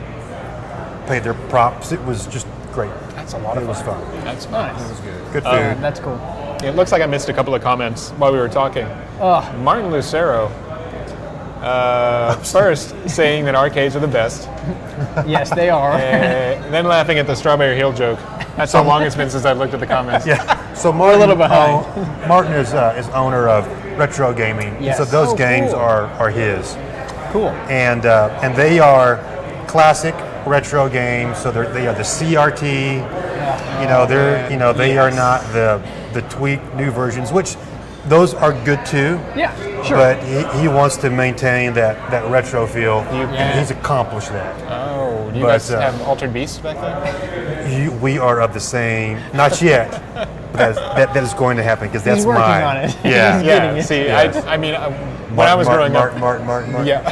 [SPEAKER 3] paid their props. It was just great.
[SPEAKER 2] That's a lot of
[SPEAKER 3] It was fun.
[SPEAKER 2] That's
[SPEAKER 1] Nice.
[SPEAKER 2] It was good.
[SPEAKER 3] Good food.
[SPEAKER 1] That's cool.
[SPEAKER 2] It looks like I missed a couple of comments while we were talking. Martin Lucero, first saying that arcades are the best,
[SPEAKER 1] Yes, they are.
[SPEAKER 2] then laughing at the Strawberry Hill joke. That's how long it's been since I've looked at the comments.
[SPEAKER 3] Yeah. So Martin,
[SPEAKER 1] little behind.
[SPEAKER 3] Martin is owner of Retro Gaming.
[SPEAKER 1] Yes.
[SPEAKER 3] So those
[SPEAKER 1] Oh,
[SPEAKER 3] games
[SPEAKER 1] cool.
[SPEAKER 3] are his,
[SPEAKER 1] Cool.
[SPEAKER 3] and they are classic retro games. So they are the CRT. They are not the tweaked new versions, which those are good too.
[SPEAKER 1] Yeah, sure.
[SPEAKER 3] But he wants to maintain that retro feel, and he's accomplished that.
[SPEAKER 2] Oh, do you
[SPEAKER 3] But,
[SPEAKER 2] guys have Altered Beasts back then?
[SPEAKER 3] We are of the same, not yet. But that is going to happen because that's
[SPEAKER 1] He's working
[SPEAKER 3] mine.
[SPEAKER 1] on it.
[SPEAKER 3] Yeah.
[SPEAKER 1] He's
[SPEAKER 2] Yeah,
[SPEAKER 1] getting it.
[SPEAKER 2] see,
[SPEAKER 3] Yes.
[SPEAKER 2] I mean, when I was growing up,
[SPEAKER 3] Martin.
[SPEAKER 2] yeah.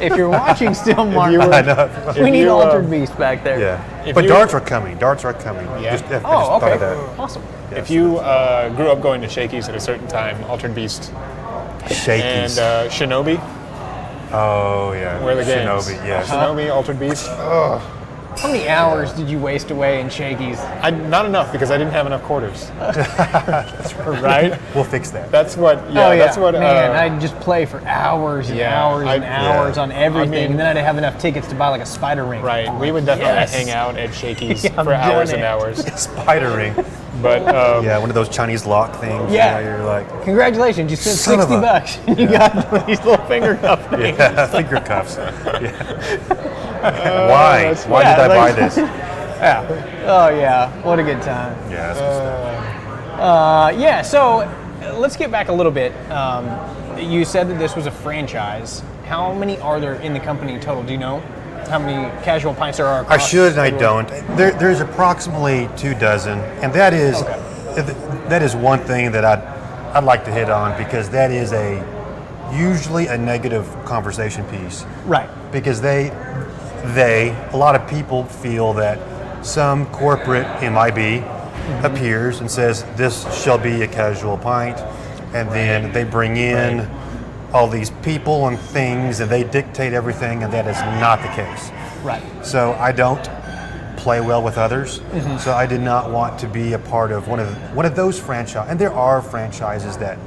[SPEAKER 1] If you're watching still, Mark,
[SPEAKER 2] you were-
[SPEAKER 3] I know.
[SPEAKER 1] we need
[SPEAKER 2] you,
[SPEAKER 1] Altered Beast back there.
[SPEAKER 3] Yeah.
[SPEAKER 2] If
[SPEAKER 3] But
[SPEAKER 2] you-
[SPEAKER 3] darts are coming.
[SPEAKER 2] Yeah.
[SPEAKER 3] Just, I just
[SPEAKER 1] Oh,
[SPEAKER 3] thought
[SPEAKER 1] okay.
[SPEAKER 3] of that.
[SPEAKER 1] Awesome.
[SPEAKER 2] If you grew up going to Shakey's at a certain time, Altered Beast and
[SPEAKER 3] Shakies.
[SPEAKER 2] Shinobi
[SPEAKER 3] Oh yeah.
[SPEAKER 2] were the games.
[SPEAKER 3] Shinobi. Yes.
[SPEAKER 2] Shinobi, Altered Beast.
[SPEAKER 1] How many hours did you waste away in Shakey's?
[SPEAKER 2] Not enough because I didn't have enough quarters. Right?
[SPEAKER 3] We'll fix that.
[SPEAKER 2] That's what. Yeah.
[SPEAKER 1] Oh, yeah.
[SPEAKER 2] That's what.
[SPEAKER 1] Man, I'd just play for hours and
[SPEAKER 2] Yeah,
[SPEAKER 1] hours and
[SPEAKER 2] I-
[SPEAKER 1] hours on everything,
[SPEAKER 2] I mean-
[SPEAKER 1] and then I'd have enough tickets to buy like a spider ring.
[SPEAKER 2] Right. We would definitely
[SPEAKER 1] Yes.
[SPEAKER 2] hang out at Shakey's
[SPEAKER 1] Yeah, I've
[SPEAKER 2] for hours
[SPEAKER 1] done
[SPEAKER 2] and
[SPEAKER 1] it.
[SPEAKER 2] hours.
[SPEAKER 3] Spider ring.
[SPEAKER 2] But
[SPEAKER 3] Yeah, one of those Chinese lock things.
[SPEAKER 1] Yeah.
[SPEAKER 3] You know, you're like,
[SPEAKER 1] Congratulations, you spent
[SPEAKER 3] Son of
[SPEAKER 1] $60
[SPEAKER 3] a-
[SPEAKER 1] bucks and you got these little finger cuff things.
[SPEAKER 3] yeah, finger cuffs. Yeah. Why? Why
[SPEAKER 1] yeah,
[SPEAKER 3] did I
[SPEAKER 1] like-
[SPEAKER 3] buy this?
[SPEAKER 1] Yeah. Oh yeah, what a good time.
[SPEAKER 3] Yeah, that's good stuff.
[SPEAKER 1] Yeah, so let's get back a little bit. You said that this was a franchise. How many are there in the company total? Do you know how many Casual Pints there are?
[SPEAKER 3] I
[SPEAKER 1] across
[SPEAKER 3] should and I
[SPEAKER 1] everywhere?
[SPEAKER 3] don't. There's approximately 24, and that is one thing that I'd like to hit on because that is usually a negative conversation piece.
[SPEAKER 1] Right.
[SPEAKER 3] Because a lot of people feel that some corporate MIB appears and says this shall be a Casual Pint, and then they bring in all these people and things and they dictate everything, and that is not the case.
[SPEAKER 1] Right.
[SPEAKER 3] So I don't play well with others, so I did not want to be a part of one of those franchises. And there are franchises that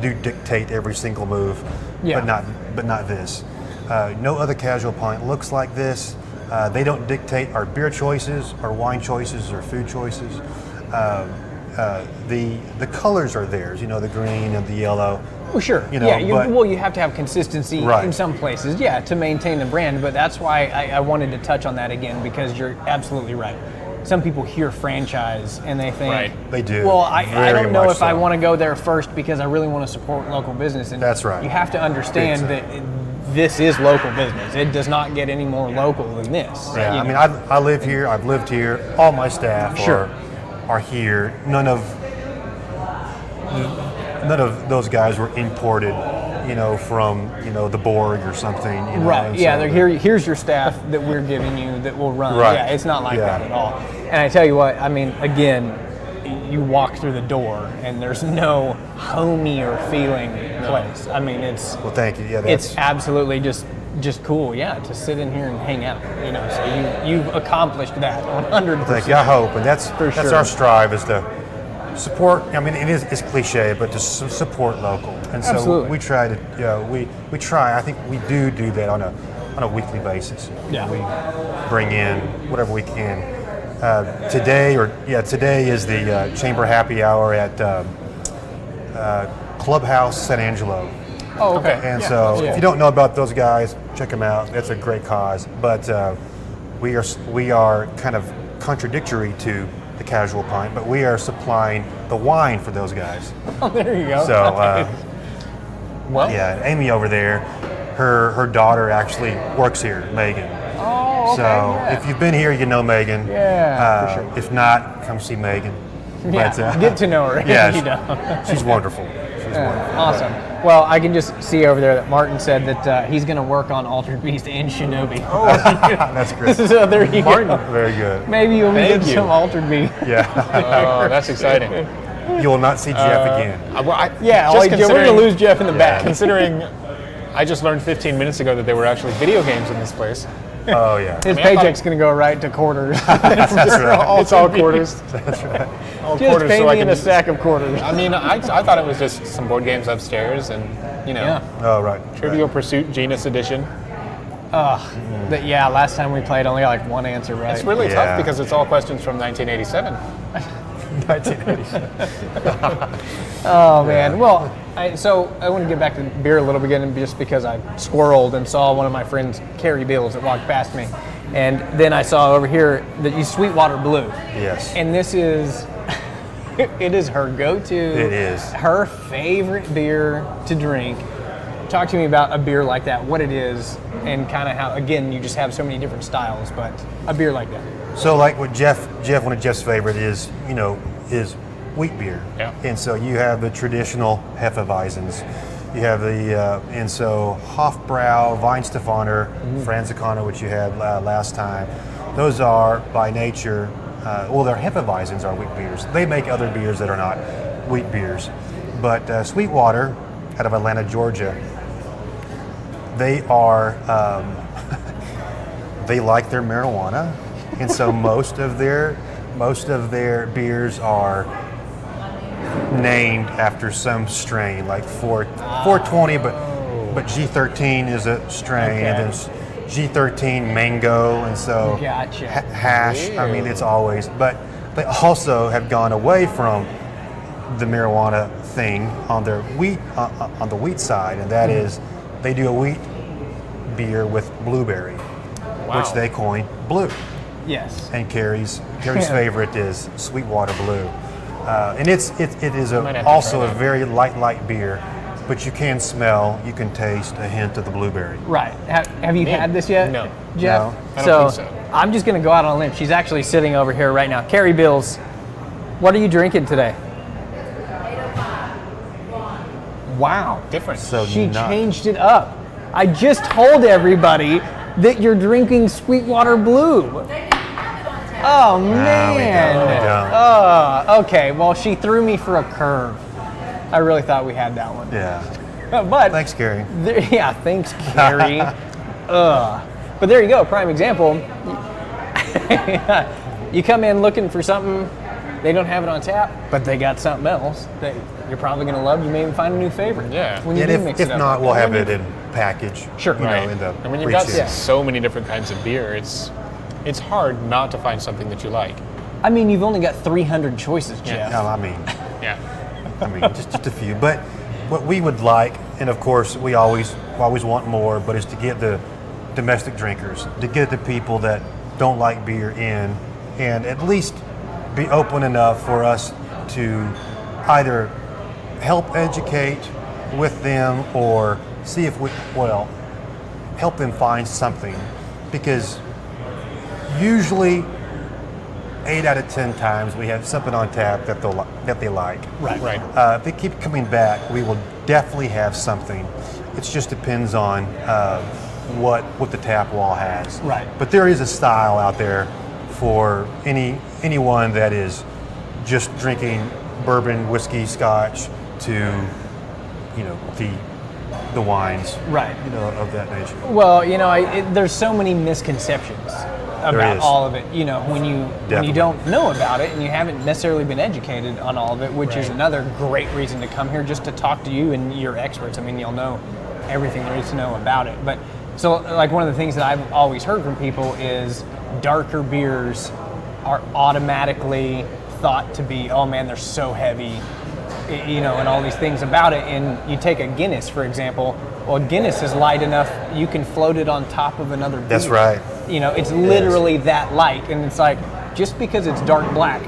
[SPEAKER 3] do dictate every single move,
[SPEAKER 1] Yeah.
[SPEAKER 3] but not this. No other Casual Pint looks like this. They don't dictate our beer choices, our wine choices, or food choices. The colors are theirs, the green and the yellow.
[SPEAKER 1] Well, sure.
[SPEAKER 3] You know,
[SPEAKER 1] yeah.
[SPEAKER 3] but-
[SPEAKER 1] You have to have consistency
[SPEAKER 3] Right.
[SPEAKER 1] in some places, yeah, to maintain the brand. But that's why I wanted to touch on that again because you're absolutely right. Some people hear franchise and they think,
[SPEAKER 2] Right.
[SPEAKER 3] They do.
[SPEAKER 1] Well, I
[SPEAKER 3] Very
[SPEAKER 1] don't know
[SPEAKER 3] much
[SPEAKER 1] if I
[SPEAKER 3] so.
[SPEAKER 1] want to go there first because I really want to support local business. And
[SPEAKER 3] That's right.
[SPEAKER 1] You have to understand
[SPEAKER 3] Big
[SPEAKER 1] that this is local business. It does not get any more local than this.
[SPEAKER 3] Yeah,
[SPEAKER 1] you
[SPEAKER 3] I mean,
[SPEAKER 1] know?
[SPEAKER 3] I live here. I've lived here. All my staff
[SPEAKER 1] Sure.
[SPEAKER 3] are here. None of those guys were imported, from the Borg or something.
[SPEAKER 1] Right.
[SPEAKER 3] and
[SPEAKER 1] Yeah.
[SPEAKER 3] so-
[SPEAKER 1] Here's your staff that we're giving you that will run.
[SPEAKER 3] Right.
[SPEAKER 1] Yeah. It's not like
[SPEAKER 3] Yeah.
[SPEAKER 1] that at all. And I tell you what. I mean, again, you walk through the door and there's no homey or feeling place. I mean, it's
[SPEAKER 3] Well, thank you. Yeah,
[SPEAKER 1] it's absolutely just cool. Yeah, to sit in here and hang out. So you've accomplished that 100%.
[SPEAKER 3] thank you. I hope, and that's
[SPEAKER 1] sure.
[SPEAKER 3] our strive is to support. I mean, it's cliche, but to support local. And so
[SPEAKER 1] Absolutely.
[SPEAKER 3] we try to. We try. I think we do that on a weekly basis.
[SPEAKER 1] Yeah.
[SPEAKER 3] We bring in whatever we can. Today is the Chamber Happy Hour at Clubhouse San Angelo.
[SPEAKER 1] Oh, okay.
[SPEAKER 3] And
[SPEAKER 1] Yeah.
[SPEAKER 3] so,
[SPEAKER 1] Yeah.
[SPEAKER 3] if you don't know about those guys, check them out. It's a great cause. But we are kind of contradictory to the Casual Pint, but we are supplying the wine for those guys.
[SPEAKER 1] Oh, there you go.
[SPEAKER 3] So,
[SPEAKER 2] Well,
[SPEAKER 3] yeah, Amy over there, her daughter actually works here, Megan.
[SPEAKER 1] Oh, okay.
[SPEAKER 3] So
[SPEAKER 1] yeah.
[SPEAKER 3] if you've been here, you know Megan.
[SPEAKER 1] Yeah, for sure.
[SPEAKER 3] If not, come see Megan.
[SPEAKER 1] Yeah, get to know her.
[SPEAKER 3] Yeah, she's wonderful. She's
[SPEAKER 1] Yeah,
[SPEAKER 3] wonderful.
[SPEAKER 1] awesome. Well, I can just see over there that Martin said that he's going to work on Altered Beast and Shinobi. Oh,
[SPEAKER 3] That's great.
[SPEAKER 1] so there you go.
[SPEAKER 3] Very good.
[SPEAKER 1] Maybe you'll
[SPEAKER 2] Thank
[SPEAKER 1] get
[SPEAKER 2] you.
[SPEAKER 1] some Altered Beast.
[SPEAKER 3] Yeah.
[SPEAKER 2] oh, that's exciting.
[SPEAKER 3] You will not see Jeff again.
[SPEAKER 1] Yeah,
[SPEAKER 2] just
[SPEAKER 1] we're going to
[SPEAKER 2] considering-
[SPEAKER 1] lose Jeff in the back.
[SPEAKER 2] Considering I just learned 15 minutes ago that there were actually video games in this place.
[SPEAKER 3] Oh yeah.
[SPEAKER 1] His
[SPEAKER 2] I thought-
[SPEAKER 1] paycheck's going to go right to quarters.
[SPEAKER 3] That's right.
[SPEAKER 2] It's all quarters.
[SPEAKER 3] That's right.
[SPEAKER 2] All
[SPEAKER 1] Just
[SPEAKER 2] quarters
[SPEAKER 1] pay
[SPEAKER 2] so I
[SPEAKER 1] me in
[SPEAKER 2] can
[SPEAKER 1] a sack of quarters.
[SPEAKER 2] I mean, I thought it was just some board games upstairs and, you know,
[SPEAKER 1] Yeah.
[SPEAKER 3] Oh right.
[SPEAKER 2] Trivial Pursuit Genus Edition.
[SPEAKER 1] But yeah, last time we played, only got like one answer right.
[SPEAKER 2] It's really
[SPEAKER 3] Yeah.
[SPEAKER 2] tough because it's all questions from 1987.
[SPEAKER 3] 1987.
[SPEAKER 1] Oh man. Well, so I want to get back to beer a little bit again, just because I squirreled and saw one of my friends, Carrie Bills, that walked past me, and then I saw over here that you Sweetwater Blue,
[SPEAKER 3] Yes.
[SPEAKER 1] and this is, it is her go-to.
[SPEAKER 3] It is.
[SPEAKER 1] her favorite beer to drink. Talk to me about a beer like that, what it is, and kind of how, again, you just have so many different styles, but a beer like that.
[SPEAKER 3] So like what Jeff, one of Jeff's favorite is, is wheat beer.
[SPEAKER 2] Yeah.
[SPEAKER 3] And so you have the traditional Hefeweizens. You have the, and so Hofbrau, Weihenstephaner, Franziskaner, which you had last time. Those are by nature, their Hefeweizens are wheat beers. They make other beers that are not wheat beers. But Sweetwater, out of Atlanta, Georgia, they are, they like their marijuana. And so most of their beers are named after some strain, like 420, but G13 is a strain, and then G13 mango, and so
[SPEAKER 1] Gotcha.
[SPEAKER 3] hash. I mean, it's always. But they also have gone away from the marijuana thing on their wheat on the wheat side, and that is they do a wheat beer with blueberry, which they coined blue.
[SPEAKER 1] Yes.
[SPEAKER 3] And Carrie's favorite is Sweetwater Blue, and it is
[SPEAKER 2] Might have to
[SPEAKER 3] also
[SPEAKER 2] try
[SPEAKER 3] a
[SPEAKER 2] that.
[SPEAKER 3] very light beer, but you can taste a hint of the blueberry.
[SPEAKER 1] Right. Have you had this yet?
[SPEAKER 2] No.
[SPEAKER 1] Jeff?
[SPEAKER 3] No.
[SPEAKER 2] I don't think so.
[SPEAKER 1] I'm just going to go out on a limb. She's actually sitting over here right now. Carrie Bills, what are you drinking today? Wow.
[SPEAKER 2] Different.
[SPEAKER 3] So
[SPEAKER 1] She
[SPEAKER 3] not-
[SPEAKER 1] changed it up. I just told everybody that you're drinking Sweetwater Blue. Oh, man.
[SPEAKER 3] we don't.
[SPEAKER 1] Okay. Well, she threw me for a curve. I really thought we had that one.
[SPEAKER 3] Yeah.
[SPEAKER 1] But
[SPEAKER 3] Thanks, Carrie.
[SPEAKER 1] yeah, thanks, Carrie. But there you go, prime example. You come in looking for something, they don't have it on tap, but they got something else that you're probably going to love. You may even find a new favorite.
[SPEAKER 2] Yeah.
[SPEAKER 1] When you
[SPEAKER 3] And
[SPEAKER 1] do
[SPEAKER 3] if
[SPEAKER 1] mix it up.
[SPEAKER 3] not, we'll have it in package.
[SPEAKER 1] Sure.
[SPEAKER 2] Right.
[SPEAKER 3] In the
[SPEAKER 2] And when you've got
[SPEAKER 3] retail.
[SPEAKER 2] so many different kinds of beer, it's hard not to find something that you like.
[SPEAKER 1] I mean, you've only got 300 choices, Jeff.
[SPEAKER 3] No, I mean,
[SPEAKER 2] Yeah.
[SPEAKER 3] just a few. But what we would like, and of course we always want more, but is to get the domestic drinkers, to get the people that don't like beer in, and at least be open enough for us to either help educate with them or see if help them find something, because usually 8 out of 10 times we have something on tap that they like.
[SPEAKER 2] Right.
[SPEAKER 3] If they keep coming back, we will definitely have something. It just depends on what the tap wall has.
[SPEAKER 1] Right.
[SPEAKER 3] But there is a style out there for anyone that is just drinking bourbon, whiskey, scotch to the wines.
[SPEAKER 1] Right.
[SPEAKER 3] Of that nature.
[SPEAKER 1] Well, there's so many misconceptions about
[SPEAKER 3] is.
[SPEAKER 1] all of it. When you
[SPEAKER 3] Definitely.
[SPEAKER 1] don't know about it and you haven't necessarily been educated on all of it, which is another great reason to come here, just to talk to you and your experts. I mean, you'll know everything there is to know about it. But so, like, one of the things that I've always heard from people is darker beers are automatically thought to be, oh man, they're so heavy, and all these things about it. And you take a Guinness, for example. Well, Guinness is light enough you can float it on top of another beer.
[SPEAKER 3] That's right.
[SPEAKER 1] It's literally that light, and it's like, just because it's dark black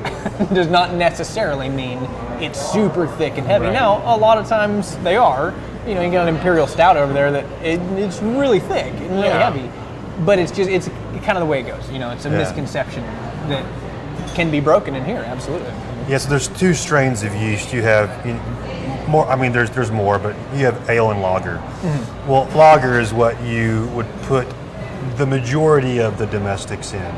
[SPEAKER 1] does not necessarily mean it's super thick and heavy.
[SPEAKER 2] Right.
[SPEAKER 1] Now, a lot of times they are. You got an Imperial Stout over there that it's really thick and really heavy, but it's kind of the way it goes. It's a misconception that can be broken in here. Absolutely.
[SPEAKER 3] Yes, there's 2 strains of yeast. You have more. I mean, there's more, but you have ale and lager. Mm-hmm. Well, lager is what you would put the majority of the domestics in.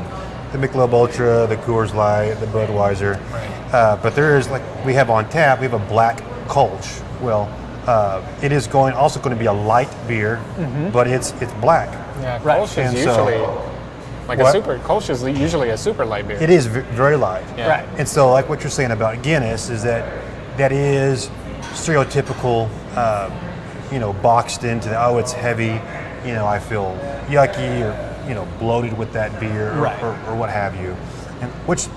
[SPEAKER 3] The Michelob Ultra, the Coors Light, the Budweiser.
[SPEAKER 2] Right.
[SPEAKER 3] But there is, like we have on tap, we have a black Kolsch. Well, it is also going to be a light beer, but it's black.
[SPEAKER 2] Yeah,
[SPEAKER 1] Right.
[SPEAKER 2] Kolsch is
[SPEAKER 3] And
[SPEAKER 2] usually
[SPEAKER 3] so-
[SPEAKER 2] Like
[SPEAKER 3] What?
[SPEAKER 2] Kolsch is usually a super light beer.
[SPEAKER 3] It is very light.
[SPEAKER 2] Yeah.
[SPEAKER 1] Right.
[SPEAKER 3] And so, like what you're saying about Guinness is that is stereotypical, boxed into it's heavy, I feel yucky or, bloated with that beer or,
[SPEAKER 1] Right.
[SPEAKER 3] or what have you. And which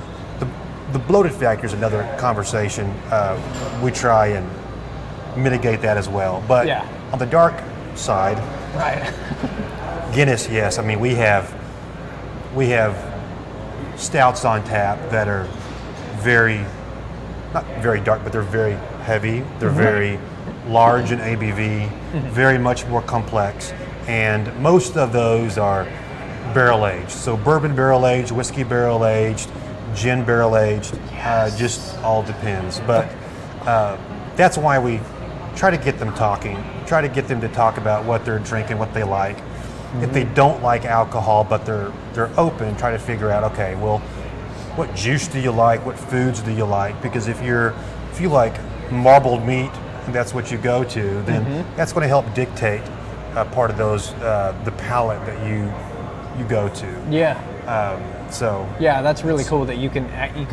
[SPEAKER 3] the bloated factor is another conversation. We try and mitigate that as well. But
[SPEAKER 1] Yeah.
[SPEAKER 3] on the dark side,
[SPEAKER 1] Right.
[SPEAKER 3] Guinness, yes. I mean, we have stouts on tap that are not very dark, but they're very heavy. They're very large in ABV, very much more complex, and most of those are barrel aged. So bourbon barrel aged, whiskey barrel aged, gin barrel aged. Just all depends. But that's why we try to get them talking. Try to get them to talk about what they're drinking, what they like. If they don't like alcohol, but they're open, try to figure out, okay, well, what juice do you like? What foods do you like? Because if you like marbled meat and that's what you go to, then that's going to help dictate part of those the palate that you go to.
[SPEAKER 1] Yeah.
[SPEAKER 3] So
[SPEAKER 1] Yeah, that's really cool that you can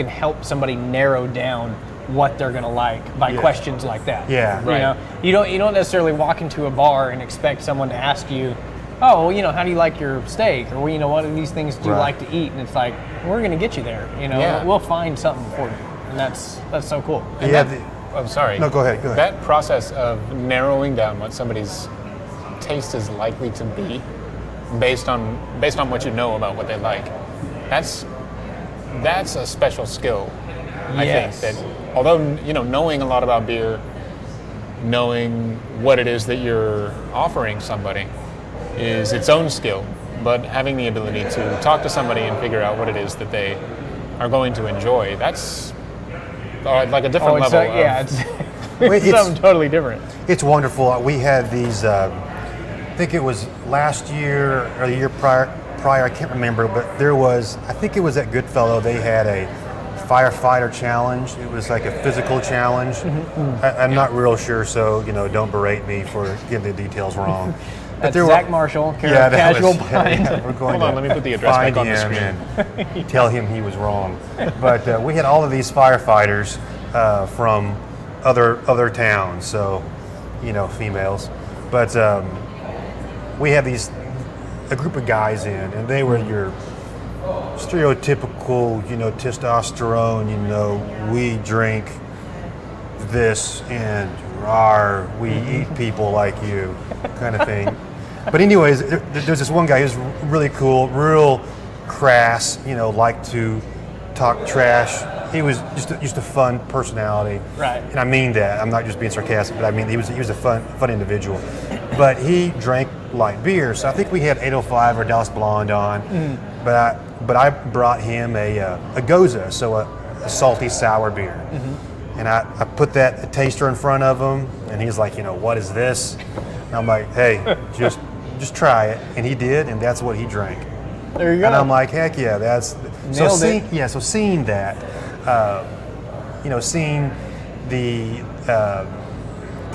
[SPEAKER 1] help somebody narrow down what they're gonna like by questions like that.
[SPEAKER 3] Yeah.
[SPEAKER 2] Right.
[SPEAKER 1] You don't necessarily walk into a bar and expect someone to ask you, oh, well, how do you like your steak, or what of these things do you
[SPEAKER 3] Right.
[SPEAKER 1] like to eat? And it's like, we're gonna get you there.
[SPEAKER 2] Yeah.
[SPEAKER 1] We'll find something for you, and that's so cool. And
[SPEAKER 3] yeah,
[SPEAKER 2] I'm sorry.
[SPEAKER 3] No, go ahead.
[SPEAKER 2] That process of narrowing down what somebody's taste is likely to be, based on what you know about what they like, that's a special skill.
[SPEAKER 1] Yes.
[SPEAKER 2] I think that although knowing a lot about beer, knowing what it is that you're offering somebody is its own skill, but having the ability to talk to somebody and figure out what it is that they are going to enjoy, that's like a different level.
[SPEAKER 1] It's something totally different.
[SPEAKER 3] It's wonderful. We had these. I think it was last year or the year prior. I can't remember, but there was. I think it was at Goodfellow. They had a firefighter challenge. It was like a physical challenge. I'm not real sure, so don't berate me for getting the details wrong.
[SPEAKER 1] That's Zac Marshall, Casual Pint.
[SPEAKER 3] We're going
[SPEAKER 2] Hold on, let me put the address back on the
[SPEAKER 3] find
[SPEAKER 2] screen.
[SPEAKER 3] him and tell him he was wrong. But we had all of these firefighters from other towns, so females. But we had a group of guys in, and they were your stereotypical, testosterone. We drink this and we eat people like you, kind of thing. But anyways, there's this one guy who's really cool, real crass, liked to talk trash. He was just a fun personality.
[SPEAKER 1] Right.
[SPEAKER 3] And I mean that. I'm not just being sarcastic, but I mean he was a fun individual. But he drank light beer, so I think we had 805 or Dallas Blonde on. But I brought him a Goza, so a salty sour beer. And I put that taster in front of him, and he's like, what is this? And I'm like, hey, just try it. And he did, and that's what he drank.
[SPEAKER 1] There you go.
[SPEAKER 3] And I'm like, heck yeah, that's
[SPEAKER 1] Nailed it.
[SPEAKER 3] Yeah, so seeing that, seeing the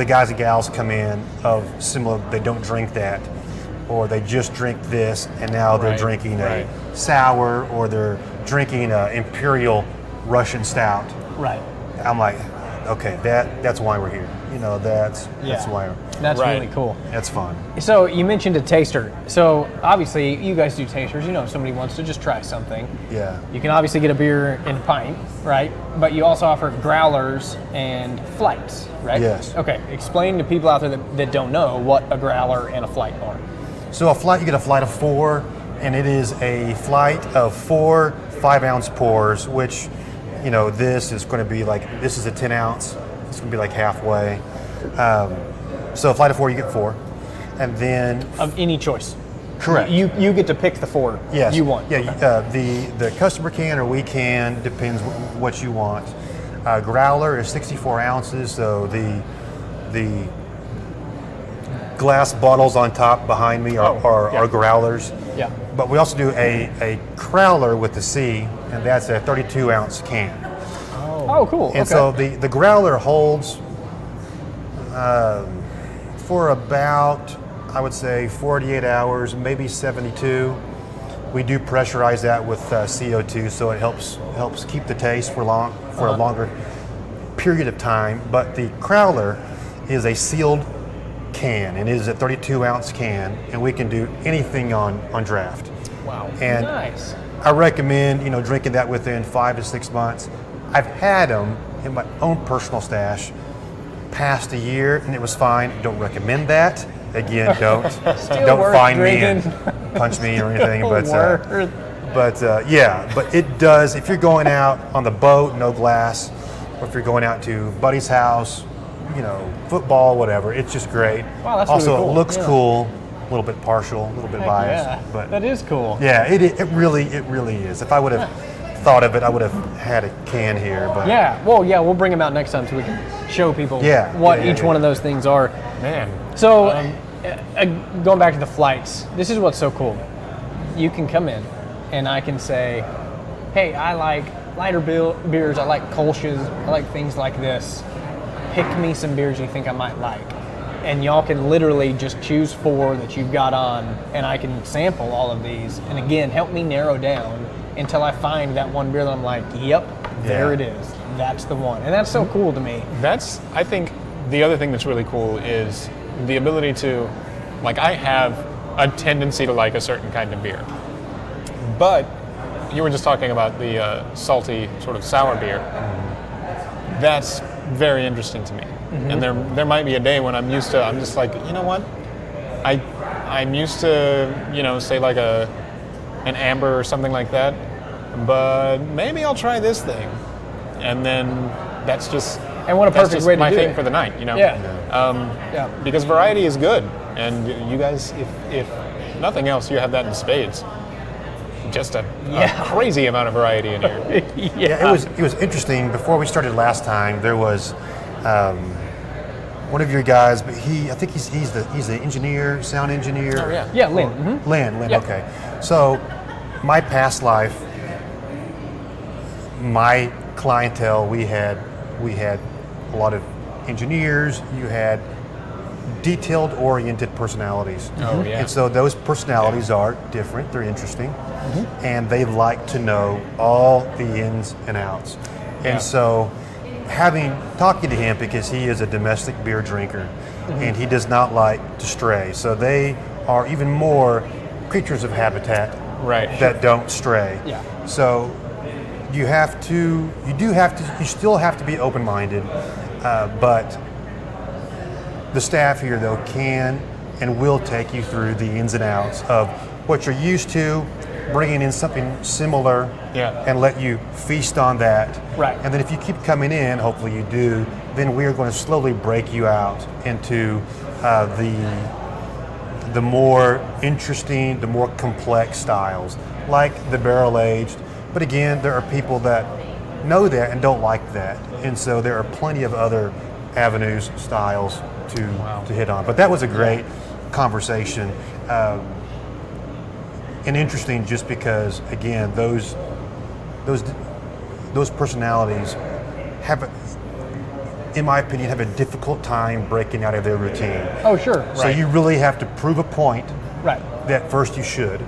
[SPEAKER 3] guys and gals come in of similar, they don't drink that, or they just drink this, and now they're drinking a sour, or they're drinking an imperial Russian stout.
[SPEAKER 1] Right.
[SPEAKER 3] I'm like, okay, that's why we're here. That's why.
[SPEAKER 1] That's really cool.
[SPEAKER 3] That's fun.
[SPEAKER 1] So you mentioned a taster. So obviously you guys do tasters. If somebody wants to just try something,
[SPEAKER 3] Yeah.
[SPEAKER 1] you can obviously get a beer in a pint, right? But you also offer growlers and flights, right?
[SPEAKER 3] Yes.
[SPEAKER 1] Okay, explain to people out there that don't know what a growler and a flight are.
[SPEAKER 3] So a flight, you get a flight of 4, and it is a flight of 4 5-ounce pours, which, this is going to be this is a 10 ounce. It's going to be like halfway. So a flight of 4, you get 4, and then
[SPEAKER 1] Of any choice.
[SPEAKER 3] correct.
[SPEAKER 1] You get to pick the 4
[SPEAKER 3] Yes.
[SPEAKER 1] you want.
[SPEAKER 3] Yeah. The customer can or we can, depends what you want. Growler is 64 ounces, so the glass bottles on top behind me are growlers.
[SPEAKER 1] Yeah.
[SPEAKER 3] But we also do a crowler with the C, and that's a 32 ounce can.
[SPEAKER 1] Oh, cool.
[SPEAKER 3] And so the growler holds for about, I would say, 48 hours, maybe 72. We do pressurize that with CO2, so it helps keep the taste for a longer period of time. But the Crowler is a sealed can, and it is a 32-ounce can, and we can do anything on draft.
[SPEAKER 1] Wow.
[SPEAKER 3] And
[SPEAKER 1] nice.
[SPEAKER 3] I recommend drinking that within 5 to 6 months. I've had them in my own personal stash past a year, and it was fine. Don't recommend that. Again, don't find me and punch me or anything. But it does. If you're going out on the boat, no glass, or if you're going out to buddy's house, football, whatever, it's just great.
[SPEAKER 1] Wow, that's
[SPEAKER 3] also,
[SPEAKER 1] really cool.
[SPEAKER 3] It looks cool. A little bit partial, a little bit biased,
[SPEAKER 1] Yeah,
[SPEAKER 3] but
[SPEAKER 1] that is cool.
[SPEAKER 3] yeah, it really is. If I would have thought of it, I would have had a can here. But
[SPEAKER 1] we'll bring them out next time so we can show people what each one of those things are.
[SPEAKER 2] Man.
[SPEAKER 1] So, going back to the flights, this is what's so cool. You can come in, and I can say, hey, I like lighter beers, I like Kolsch's, I like things like this. Pick me some beers you think I might like. And y'all can literally just choose 4 that you've got on, and I can sample all of these. And again, help me narrow down until I find that one beer that I'm like, yep, there it is. That's the one. And that's so cool to me.
[SPEAKER 2] I think the other thing that's really cool is the ability to, I have a tendency to like a certain kind of beer. But you were just talking about the salty, sort of sour beer. That's very interesting to me. And there might be a day when I'm just like, you know what? I'm used to, say like an amber or something like that, but maybe I'll try this thing. And then that's just
[SPEAKER 1] what a perfect way to
[SPEAKER 2] my
[SPEAKER 1] do
[SPEAKER 2] thing
[SPEAKER 1] it.
[SPEAKER 2] for the night, Because variety is good, and you guys, if nothing else, you have that in spades. Just a crazy amount of variety in here.
[SPEAKER 3] It was interesting. Before we started last time, there was one of your guys, but I think he's the engineer, sound engineer.
[SPEAKER 2] Oh yeah.
[SPEAKER 1] Yeah, Lynn.
[SPEAKER 3] Lynn.
[SPEAKER 1] Yeah.
[SPEAKER 3] Okay. So my past life, my clientele, we had a lot of engineers. You had detailed oriented personalities.
[SPEAKER 2] Oh yeah.
[SPEAKER 3] And so those personalities are different, they're interesting, and they like to know all the ins and outs. And so talking to him, because he is a domestic beer drinker and he does not like to stray. So they are even more creatures of habitat that don't stray.
[SPEAKER 1] Yeah.
[SPEAKER 3] So you still have to be open-minded, but the staff here, though, can and will take you through the ins and outs of what you're used to, bringing in something similar, and let you feast on that.
[SPEAKER 1] Right.
[SPEAKER 3] And then if you keep coming in, hopefully you do, then we are going to slowly break you out into the more interesting, the more complex styles, like the barrel-aged. But again, there are people that know that and don't like that. And so there are plenty of other avenues, styles to hit on. But that was a great conversation, and interesting just because, again, those personalities in my opinion, have a difficult time breaking out of their routine.
[SPEAKER 1] Oh, sure.
[SPEAKER 3] So you really have to prove a point that first you should.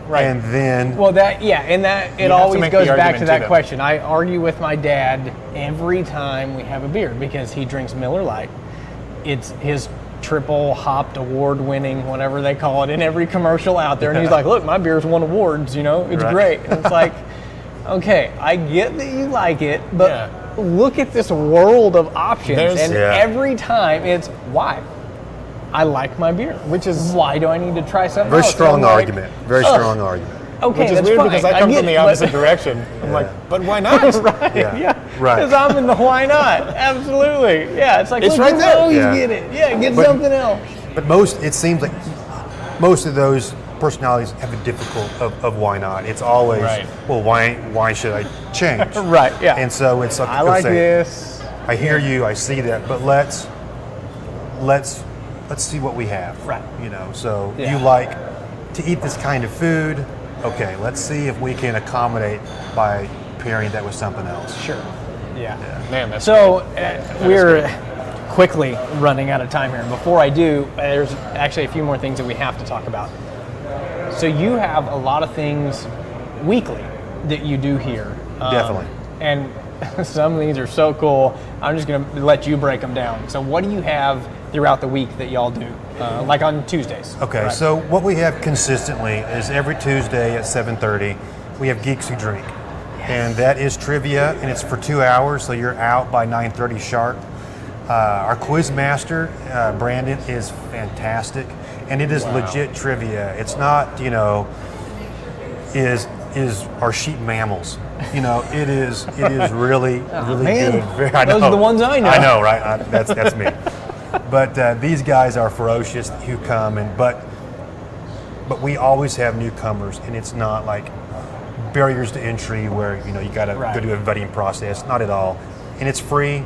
[SPEAKER 1] Right.
[SPEAKER 3] And then...
[SPEAKER 1] Well, it always goes back to that question. I argue with my dad every time we have a beer because he drinks Miller Lite. It's his triple hopped award-winning, whatever they call it, in every commercial out there. And he's like, look, my beer's won awards, it's great. And it's like, okay, I get that you like it, but look at this world of options. Every time it's, why? I like my beer, which is why do I need to try something else?
[SPEAKER 3] Very strong argument.
[SPEAKER 1] Okay,
[SPEAKER 2] which is
[SPEAKER 1] that's
[SPEAKER 2] weird
[SPEAKER 1] fine.
[SPEAKER 2] because I come from the opposite direction. I'm like, but why not?
[SPEAKER 1] Right. Because I'm in the why not? Absolutely. Yeah, it's like,
[SPEAKER 2] it's
[SPEAKER 1] look,
[SPEAKER 2] right there.
[SPEAKER 1] Always get it. Yeah, get something else.
[SPEAKER 3] But it seems like most of those personalities have a difficult of why not. It's always, well, why should I change?
[SPEAKER 1] Right. Yeah.
[SPEAKER 3] And so it's like,
[SPEAKER 1] I like this.
[SPEAKER 3] I hear you. I see that. But let's see what we have.
[SPEAKER 1] Right.
[SPEAKER 3] So you like to eat this kind of food. Okay, let's see if we can accommodate by pairing that with something else.
[SPEAKER 1] Sure. Yeah.
[SPEAKER 2] Man, that's
[SPEAKER 1] so we're quickly running out of time here. And before I do, there's actually a few more things that we have to talk about. So you have a lot of things weekly that you do here.
[SPEAKER 3] Definitely.
[SPEAKER 1] And some of these are so cool. I'm just going to let you break them down. So what do you have throughout the week that y'all do? Like on Tuesdays.
[SPEAKER 3] Okay,
[SPEAKER 1] right?
[SPEAKER 3] so what we have consistently is every Tuesday at 7:30, we have Geeks Who Drink. And that is trivia, and it's for 2 hours, so you're out by 9:30 sharp. Our quiz master, Brandon, is fantastic, and it is legit trivia. It's not, is our sheep mammals. It is really
[SPEAKER 1] man.
[SPEAKER 3] good. I
[SPEAKER 1] Those are the ones I know.
[SPEAKER 3] I know, right? That's me. But these guys are ferocious who come, but we always have newcomers, and it's not like barriers to entry where you got to go do a vetting process. Not at all, and it's free.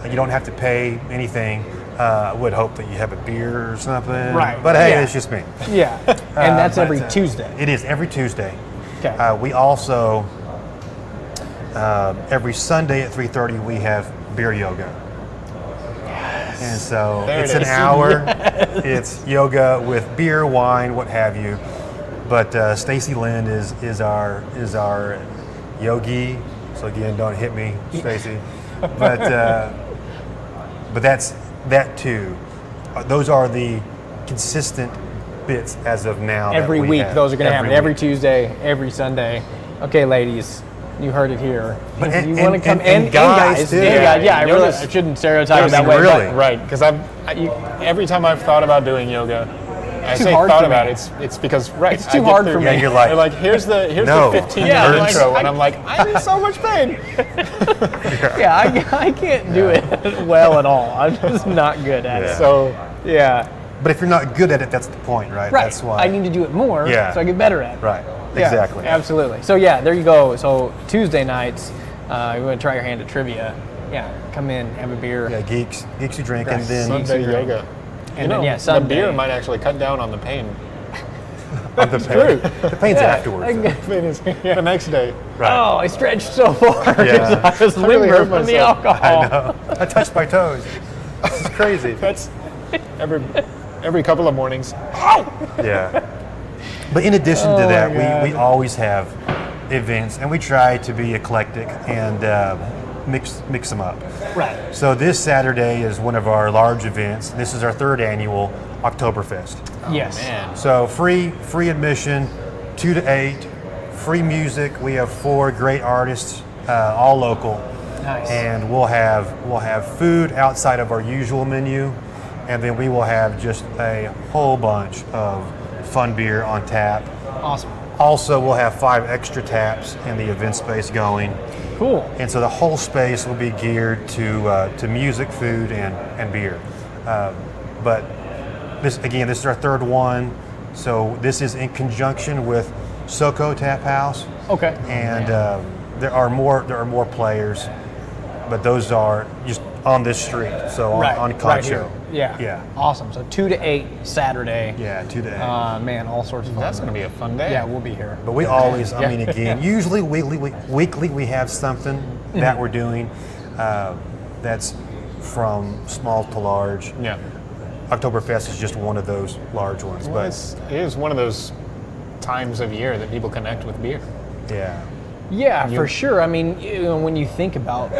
[SPEAKER 3] You don't have to pay anything. I would hope that you have a beer or something.
[SPEAKER 1] Right.
[SPEAKER 3] But hey, it's just me.
[SPEAKER 1] Yeah. And that's every Tuesday.
[SPEAKER 3] It is every Tuesday.
[SPEAKER 1] Okay.
[SPEAKER 3] We also every Sunday at 3:30 we have beer yoga. Yes. And so
[SPEAKER 2] There
[SPEAKER 3] it's
[SPEAKER 2] it
[SPEAKER 3] an
[SPEAKER 2] is.
[SPEAKER 3] hour. It's yoga with beer, wine, what have you. But Stacy Lynn is our yogi. So again, don't hit me, Stacy. But that's that too. Those are the consistent bits as of now.
[SPEAKER 1] Every
[SPEAKER 3] that we
[SPEAKER 1] week,
[SPEAKER 3] have.
[SPEAKER 1] those are going to happen.
[SPEAKER 3] week.
[SPEAKER 1] Every Tuesday, every Sunday. Okay, ladies, you heard it here.
[SPEAKER 3] But
[SPEAKER 1] If you
[SPEAKER 3] and-
[SPEAKER 1] want to come,
[SPEAKER 3] and guys, too.
[SPEAKER 1] Yeah, I really
[SPEAKER 2] Yoga's-
[SPEAKER 1] shouldn't stereotype it that
[SPEAKER 3] mean,
[SPEAKER 1] way.
[SPEAKER 3] really.
[SPEAKER 1] But
[SPEAKER 2] Right, because every time I've thought about doing yoga, I
[SPEAKER 1] too
[SPEAKER 2] say
[SPEAKER 1] hard
[SPEAKER 2] thought
[SPEAKER 1] for
[SPEAKER 2] about
[SPEAKER 1] me.
[SPEAKER 2] it. It's because
[SPEAKER 1] It's
[SPEAKER 2] I
[SPEAKER 1] too
[SPEAKER 2] get
[SPEAKER 1] hard
[SPEAKER 2] through-
[SPEAKER 1] for me.
[SPEAKER 3] Yeah, you're like,
[SPEAKER 2] They're like, here's the
[SPEAKER 3] No.
[SPEAKER 2] 15
[SPEAKER 1] Yeah,
[SPEAKER 2] minute
[SPEAKER 1] like,
[SPEAKER 2] intro, and I'm like, I'm in so much pain.
[SPEAKER 1] yeah, I can't do it well at all. I'm just not good at it.
[SPEAKER 3] Yeah.
[SPEAKER 2] So
[SPEAKER 1] Yeah.
[SPEAKER 3] But if you're not good at it, that's the point, right?
[SPEAKER 1] Right.
[SPEAKER 3] That's why.
[SPEAKER 1] I need to do it more
[SPEAKER 3] Yeah.
[SPEAKER 1] so I get better at it.
[SPEAKER 3] Right.
[SPEAKER 1] Yeah,
[SPEAKER 3] Exactly.
[SPEAKER 1] Absolutely. So yeah, there you go. So Tuesday nights, you want to try your hand at trivia. Yeah, come in, have a beer.
[SPEAKER 3] Yeah, geeks who drink,
[SPEAKER 1] Right.
[SPEAKER 3] and then
[SPEAKER 2] Sunday yoga.
[SPEAKER 1] And then, yeah,
[SPEAKER 2] the
[SPEAKER 1] Sunday.
[SPEAKER 2] beer might actually cut down on the pain.
[SPEAKER 3] on the pain. The pain's
[SPEAKER 1] Yeah,
[SPEAKER 3] afterwards.
[SPEAKER 2] The next day.
[SPEAKER 3] Right.
[SPEAKER 1] Oh, I stretched so far because
[SPEAKER 3] Yeah.
[SPEAKER 1] I was
[SPEAKER 2] I really
[SPEAKER 1] limber
[SPEAKER 2] hurt
[SPEAKER 1] from the
[SPEAKER 2] myself.
[SPEAKER 1] alcohol.
[SPEAKER 3] I touched my toes. This is crazy.
[SPEAKER 2] That's every couple of mornings.
[SPEAKER 3] Yeah. But in addition to
[SPEAKER 1] Oh,
[SPEAKER 3] that,
[SPEAKER 1] my God.
[SPEAKER 3] we always have events, and we try to be eclectic and mix them up.
[SPEAKER 1] Right.
[SPEAKER 3] So this Saturday is one of our large events. This is our third annual Oktoberfest.
[SPEAKER 1] Yes.
[SPEAKER 2] Man.
[SPEAKER 3] So free admission, 2 to 8, free music. We have 4 great artists, all local.
[SPEAKER 1] Nice.
[SPEAKER 3] And we'll have food outside of our usual menu, and then we will have just a whole bunch of fun beer on tap.
[SPEAKER 1] Awesome.
[SPEAKER 3] Also, we'll have 5 extra taps in the event space going.
[SPEAKER 1] Cool.
[SPEAKER 3] And so the whole space will be geared to music, food, and beer. But this is our third one. So this is in conjunction with Soko Tap House,
[SPEAKER 1] Okay.
[SPEAKER 3] and there are more players, but those are just on this street. So on
[SPEAKER 1] Right
[SPEAKER 3] Concho.
[SPEAKER 1] here. Yeah.
[SPEAKER 3] Yeah.
[SPEAKER 1] Awesome. So 2 to 8 Saturday.
[SPEAKER 3] Yeah, 2 to 8.
[SPEAKER 1] Man, all sorts of fun.
[SPEAKER 2] That's going to be a fun day.
[SPEAKER 1] Yeah, we'll be here.
[SPEAKER 3] But we always,
[SPEAKER 1] Yeah.
[SPEAKER 3] again, usually weekly we have something that we're doing that's from small to large.
[SPEAKER 2] Yeah.
[SPEAKER 3] Oktoberfest is just one of those large ones.
[SPEAKER 2] Well,
[SPEAKER 3] But
[SPEAKER 2] it is one of those times of year that people connect with beer.
[SPEAKER 3] yeah,
[SPEAKER 1] Yeah, for sure. I mean, when you think about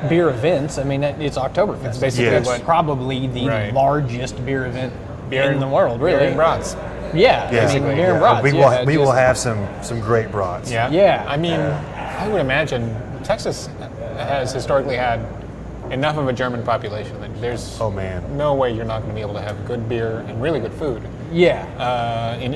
[SPEAKER 1] beer events, I mean, it's Oktoberfest. It's basically
[SPEAKER 3] Yes.
[SPEAKER 1] probably the
[SPEAKER 2] Right.
[SPEAKER 1] largest beer event in the world, really.
[SPEAKER 2] Beer and brats.
[SPEAKER 1] Yeah,
[SPEAKER 3] yeah.
[SPEAKER 1] I mean, beer
[SPEAKER 3] yeah.
[SPEAKER 1] and brats.
[SPEAKER 3] We
[SPEAKER 1] yeah,
[SPEAKER 3] will
[SPEAKER 1] just-
[SPEAKER 3] have some great brats.
[SPEAKER 2] Yeah.
[SPEAKER 1] Yeah.
[SPEAKER 2] I mean, I would imagine Texas has historically had enough of a German population that there's
[SPEAKER 3] Oh man.
[SPEAKER 2] no way you're not going to be able to have good beer and really good food
[SPEAKER 1] Yeah,
[SPEAKER 2] in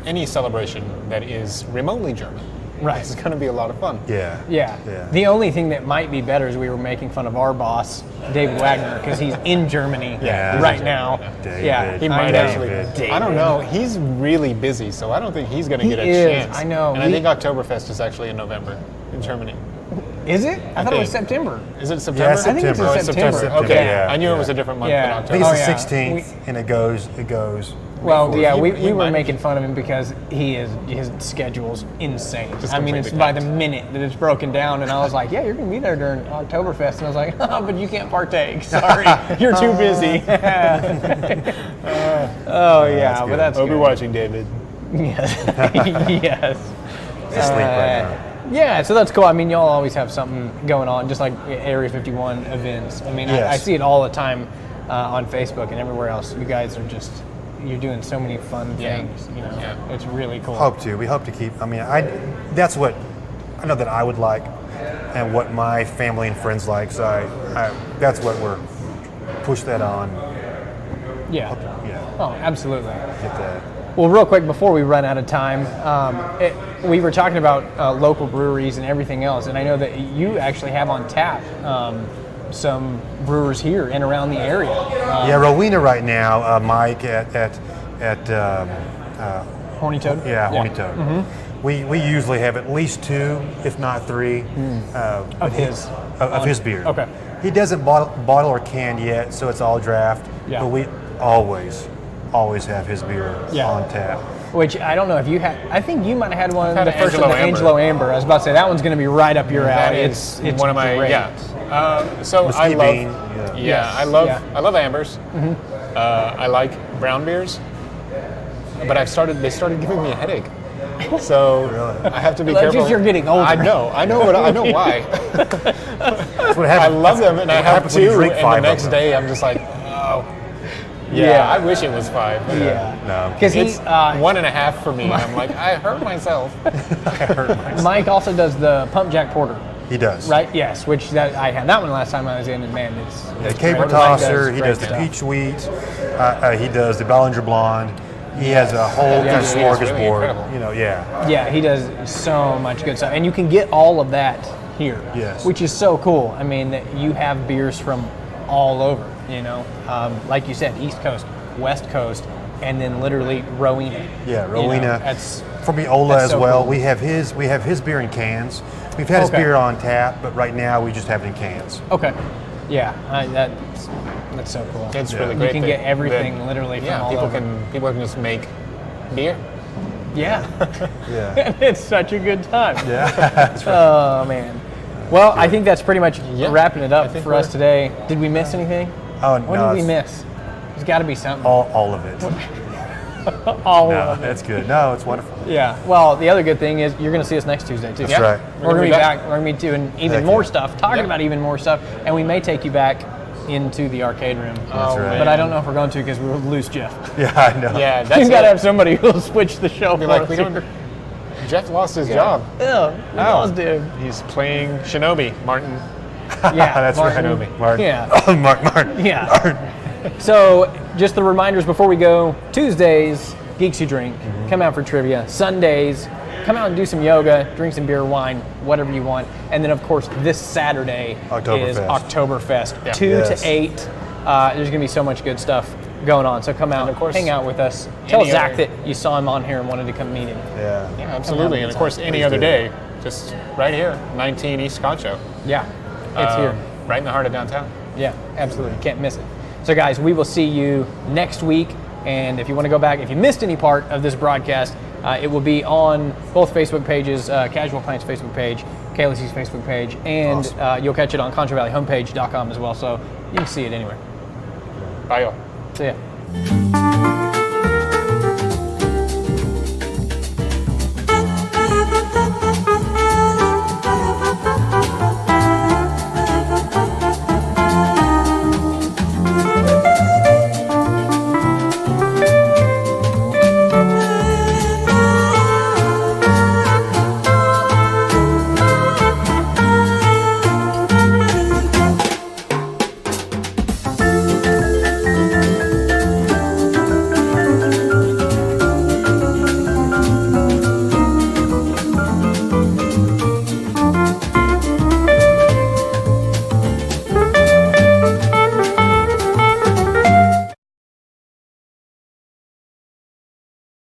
[SPEAKER 2] any celebration that is remotely German.
[SPEAKER 1] Right.
[SPEAKER 2] It's going to be a lot of fun.
[SPEAKER 3] Yeah.
[SPEAKER 1] yeah.
[SPEAKER 3] Yeah.
[SPEAKER 1] The only thing that might be better is we were making fun of our boss, David Wagner, because he's in Germany
[SPEAKER 2] Yeah.
[SPEAKER 1] right now.
[SPEAKER 3] David.
[SPEAKER 1] Yeah,
[SPEAKER 2] He
[SPEAKER 1] I
[SPEAKER 2] might
[SPEAKER 1] know.
[SPEAKER 2] actually.
[SPEAKER 3] David.
[SPEAKER 2] I don't know. He's really busy, so I don't think he's going to
[SPEAKER 1] He
[SPEAKER 2] get a
[SPEAKER 1] is,
[SPEAKER 2] chance.
[SPEAKER 1] I know.
[SPEAKER 2] And I think Oktoberfest is actually in November in Germany.
[SPEAKER 1] Is it? I thought it was
[SPEAKER 2] think.
[SPEAKER 1] September.
[SPEAKER 2] Is it September?
[SPEAKER 3] I think it's in
[SPEAKER 2] Oh, it's
[SPEAKER 1] September.
[SPEAKER 2] Okay.
[SPEAKER 3] Yeah,
[SPEAKER 2] I knew
[SPEAKER 3] yeah.
[SPEAKER 2] it was a different month
[SPEAKER 1] Yeah.
[SPEAKER 2] than
[SPEAKER 3] I
[SPEAKER 2] October.
[SPEAKER 3] think it's
[SPEAKER 1] Oh,
[SPEAKER 3] the
[SPEAKER 1] yeah.
[SPEAKER 3] 16th, and it goes.
[SPEAKER 1] Well,
[SPEAKER 3] before.
[SPEAKER 1] yeah, we
[SPEAKER 2] He
[SPEAKER 1] were
[SPEAKER 2] might-
[SPEAKER 1] making fun of him because his schedule's insane.
[SPEAKER 2] Just
[SPEAKER 1] I mean, it's
[SPEAKER 2] completely
[SPEAKER 1] by the
[SPEAKER 2] packed.
[SPEAKER 1] minute that it's broken down, and I was like, yeah, you're going to be there during Oktoberfest. And I was like, oh, but you can't partake. Sorry, you're too busy. Oh, yeah, but
[SPEAKER 3] good.
[SPEAKER 1] that's
[SPEAKER 2] I'll be
[SPEAKER 1] good.
[SPEAKER 2] watching, David.
[SPEAKER 1] Yes. Yes.
[SPEAKER 3] Asleep right now.
[SPEAKER 1] Yeah, so that's cool. I mean, y'all always have something going on, just like Area 51 events. I mean,
[SPEAKER 3] Yes.
[SPEAKER 1] I see it all the time on Facebook and everywhere else. You guys are just, you're doing so many fun
[SPEAKER 2] Yeah.
[SPEAKER 1] things. You know,
[SPEAKER 2] Yeah.
[SPEAKER 1] it's really cool.
[SPEAKER 3] We hope to keep. I mean, that's what I know that I would like, and what my family and friends like. So that's what we're push that on.
[SPEAKER 1] Yeah.
[SPEAKER 3] Yeah,
[SPEAKER 1] Oh, absolutely.
[SPEAKER 3] get that.
[SPEAKER 1] Well, real quick before we run out of time, we were talking about local breweries and everything else, and I know that you actually have on tap some brewers here and around the area.
[SPEAKER 3] Yeah, Rowena right now. Mike at
[SPEAKER 1] Horny Toad.
[SPEAKER 3] yeah, Horny Toad.
[SPEAKER 1] Mm-hmm.
[SPEAKER 3] We usually have at least 2, if not 3,
[SPEAKER 1] Of his.
[SPEAKER 3] of his beer.
[SPEAKER 1] Okay.
[SPEAKER 3] He doesn't bottle or can yet, so it's all draft.
[SPEAKER 1] Yeah.
[SPEAKER 3] But we always have his beer
[SPEAKER 1] Yeah.
[SPEAKER 3] on tap.
[SPEAKER 1] Which I don't know if you had. I think you might have had one.
[SPEAKER 2] I've had
[SPEAKER 1] The first
[SPEAKER 2] Angelo
[SPEAKER 1] one, the
[SPEAKER 2] Amber.
[SPEAKER 1] Angelo Amber. I was about to say that one's going to be right up your
[SPEAKER 2] That
[SPEAKER 1] alley.
[SPEAKER 2] is
[SPEAKER 1] It's
[SPEAKER 2] one of my
[SPEAKER 1] great.
[SPEAKER 2] So I
[SPEAKER 3] Whiskey
[SPEAKER 2] love.
[SPEAKER 3] bean, yeah.
[SPEAKER 2] Yeah,
[SPEAKER 1] Yes,
[SPEAKER 2] I love
[SPEAKER 1] yeah.
[SPEAKER 2] I love ambers. I like brown beers, but they started giving me a headache. So
[SPEAKER 3] Really?
[SPEAKER 2] I have to be
[SPEAKER 1] Well, that's
[SPEAKER 2] careful.
[SPEAKER 1] just you're getting older.
[SPEAKER 2] I know why.
[SPEAKER 3] That's what
[SPEAKER 2] I
[SPEAKER 3] happens.
[SPEAKER 2] love them, and I
[SPEAKER 3] What
[SPEAKER 2] have
[SPEAKER 3] happens when you
[SPEAKER 2] 2,
[SPEAKER 3] drink
[SPEAKER 2] and
[SPEAKER 3] 5
[SPEAKER 2] the
[SPEAKER 3] of
[SPEAKER 2] next
[SPEAKER 3] them?
[SPEAKER 2] day I'm just like, oh. Yeah,
[SPEAKER 1] Yeah.
[SPEAKER 2] I wish it was 5.
[SPEAKER 1] Yeah.
[SPEAKER 3] No.
[SPEAKER 1] Because
[SPEAKER 2] It's
[SPEAKER 1] he,
[SPEAKER 2] 1.5 for me. I'm like, I hurt myself.
[SPEAKER 1] Mike also does the Pump Jack Porter,
[SPEAKER 3] He does.
[SPEAKER 1] right? Yes, which that I had that one last time I was in, and man, it's
[SPEAKER 3] The
[SPEAKER 1] it's
[SPEAKER 3] caper
[SPEAKER 1] great.
[SPEAKER 3] tosser.
[SPEAKER 1] Mike
[SPEAKER 3] He
[SPEAKER 1] great
[SPEAKER 3] does the
[SPEAKER 1] stuff.
[SPEAKER 3] peach wheat. He does the Ballinger blonde. He has a whole
[SPEAKER 1] Yeah,
[SPEAKER 3] kind of
[SPEAKER 2] he is really
[SPEAKER 3] smorgasbord.
[SPEAKER 2] incredible.
[SPEAKER 3] You know, yeah.
[SPEAKER 1] Yeah, he does so much good stuff, and you can get all of that here.
[SPEAKER 3] Yes.
[SPEAKER 1] Which is so cool. I mean, you have beers from all over. You know, like you said, East Coast, West Coast, and then literally Rowena.
[SPEAKER 3] Yeah,
[SPEAKER 1] You know,
[SPEAKER 3] Rowena.
[SPEAKER 1] that's
[SPEAKER 3] From Eola
[SPEAKER 1] that's
[SPEAKER 3] as
[SPEAKER 1] so
[SPEAKER 3] well.
[SPEAKER 1] cool.
[SPEAKER 3] We have his beer in cans. We've had his
[SPEAKER 1] Okay.
[SPEAKER 3] beer on tap, but right now we just have it in cans.
[SPEAKER 1] okay. Yeah, that's so cool.
[SPEAKER 2] It's
[SPEAKER 3] Yeah.
[SPEAKER 2] really
[SPEAKER 1] You
[SPEAKER 2] great.
[SPEAKER 1] can
[SPEAKER 2] that-
[SPEAKER 1] get everything
[SPEAKER 2] that-
[SPEAKER 1] literally from
[SPEAKER 2] Yeah,
[SPEAKER 1] all
[SPEAKER 2] people
[SPEAKER 1] over.
[SPEAKER 2] can just make beer.
[SPEAKER 1] Yeah,
[SPEAKER 3] Yeah.
[SPEAKER 1] it's such a good time.
[SPEAKER 3] Yeah. That's right.
[SPEAKER 1] Oh man. Well, I think that's pretty much
[SPEAKER 2] Yeah,
[SPEAKER 1] wrapping it
[SPEAKER 2] I
[SPEAKER 1] up
[SPEAKER 2] think
[SPEAKER 1] for us
[SPEAKER 2] we're-
[SPEAKER 1] today. Did we miss anything?
[SPEAKER 3] Oh,
[SPEAKER 1] What
[SPEAKER 3] no,
[SPEAKER 1] did we
[SPEAKER 3] it's
[SPEAKER 1] miss? There's got to be something.
[SPEAKER 3] all of it.
[SPEAKER 1] All
[SPEAKER 3] No,
[SPEAKER 1] of it.
[SPEAKER 3] that's good. No, it's wonderful.
[SPEAKER 1] Yeah. Well, the other good thing is you're going to see us next Tuesday too.
[SPEAKER 3] That's
[SPEAKER 2] Yeah.
[SPEAKER 3] right.
[SPEAKER 1] We're going to be back. We're going to be doing even
[SPEAKER 3] Heck
[SPEAKER 1] more
[SPEAKER 3] yeah.
[SPEAKER 1] stuff, talking
[SPEAKER 2] Yeah.
[SPEAKER 1] about even more stuff, and we may take you back into the arcade room.
[SPEAKER 3] That's right.
[SPEAKER 1] But I don't know if we're going to because we'll lose Jeff.
[SPEAKER 3] Yeah, I know.
[SPEAKER 2] Yeah, that's
[SPEAKER 1] You got to
[SPEAKER 2] it.
[SPEAKER 1] have somebody who'll switch the show
[SPEAKER 2] Be
[SPEAKER 1] for
[SPEAKER 2] like,
[SPEAKER 1] us
[SPEAKER 2] we don't.
[SPEAKER 1] here.
[SPEAKER 2] Jeff lost his job.
[SPEAKER 1] Oh, we lost him.
[SPEAKER 2] He's playing Shinobi, Martin.
[SPEAKER 1] Yeah,
[SPEAKER 3] That's
[SPEAKER 1] Martin.
[SPEAKER 3] right. Martin.
[SPEAKER 1] Yeah.
[SPEAKER 3] Oh, Martin.
[SPEAKER 1] Yeah. So, just the reminders before we go. Tuesdays, Geeks Who Drink.
[SPEAKER 3] Mm-hmm.
[SPEAKER 1] Come out for trivia. Sundays, come out and do some yoga, drink some beer, wine, whatever you want. And then, of course, this Saturday is
[SPEAKER 3] Oktoberfest.
[SPEAKER 1] Oktoberfest.
[SPEAKER 2] Yeah.
[SPEAKER 1] 2
[SPEAKER 3] Yes.
[SPEAKER 1] to 8. There's going to be so much good stuff going on. So come out,
[SPEAKER 2] And of course,
[SPEAKER 1] hang out with us. Tell
[SPEAKER 2] any
[SPEAKER 1] Zach
[SPEAKER 2] other-
[SPEAKER 1] that you saw him on here and wanted to come meet him.
[SPEAKER 3] Yeah.
[SPEAKER 2] Yeah, absolutely. And of course, any
[SPEAKER 3] Please
[SPEAKER 2] other
[SPEAKER 3] do.
[SPEAKER 2] day, just right here, 19 East Concho.
[SPEAKER 1] Yeah, it's here.
[SPEAKER 2] Right in the heart of downtown.
[SPEAKER 1] Yeah, absolutely. Can't miss it. So, guys, we will see you next week. And if you want to go back, if you missed any part of this broadcast, it will be on both Facebook pages, Casual Pint's Facebook page, KLST's Facebook page, and
[SPEAKER 3] Awesome.
[SPEAKER 1] you'll catch it on ConchoValleyHomepage.com as well. So you can see it anywhere.
[SPEAKER 2] Bye, y'all.
[SPEAKER 1] See ya.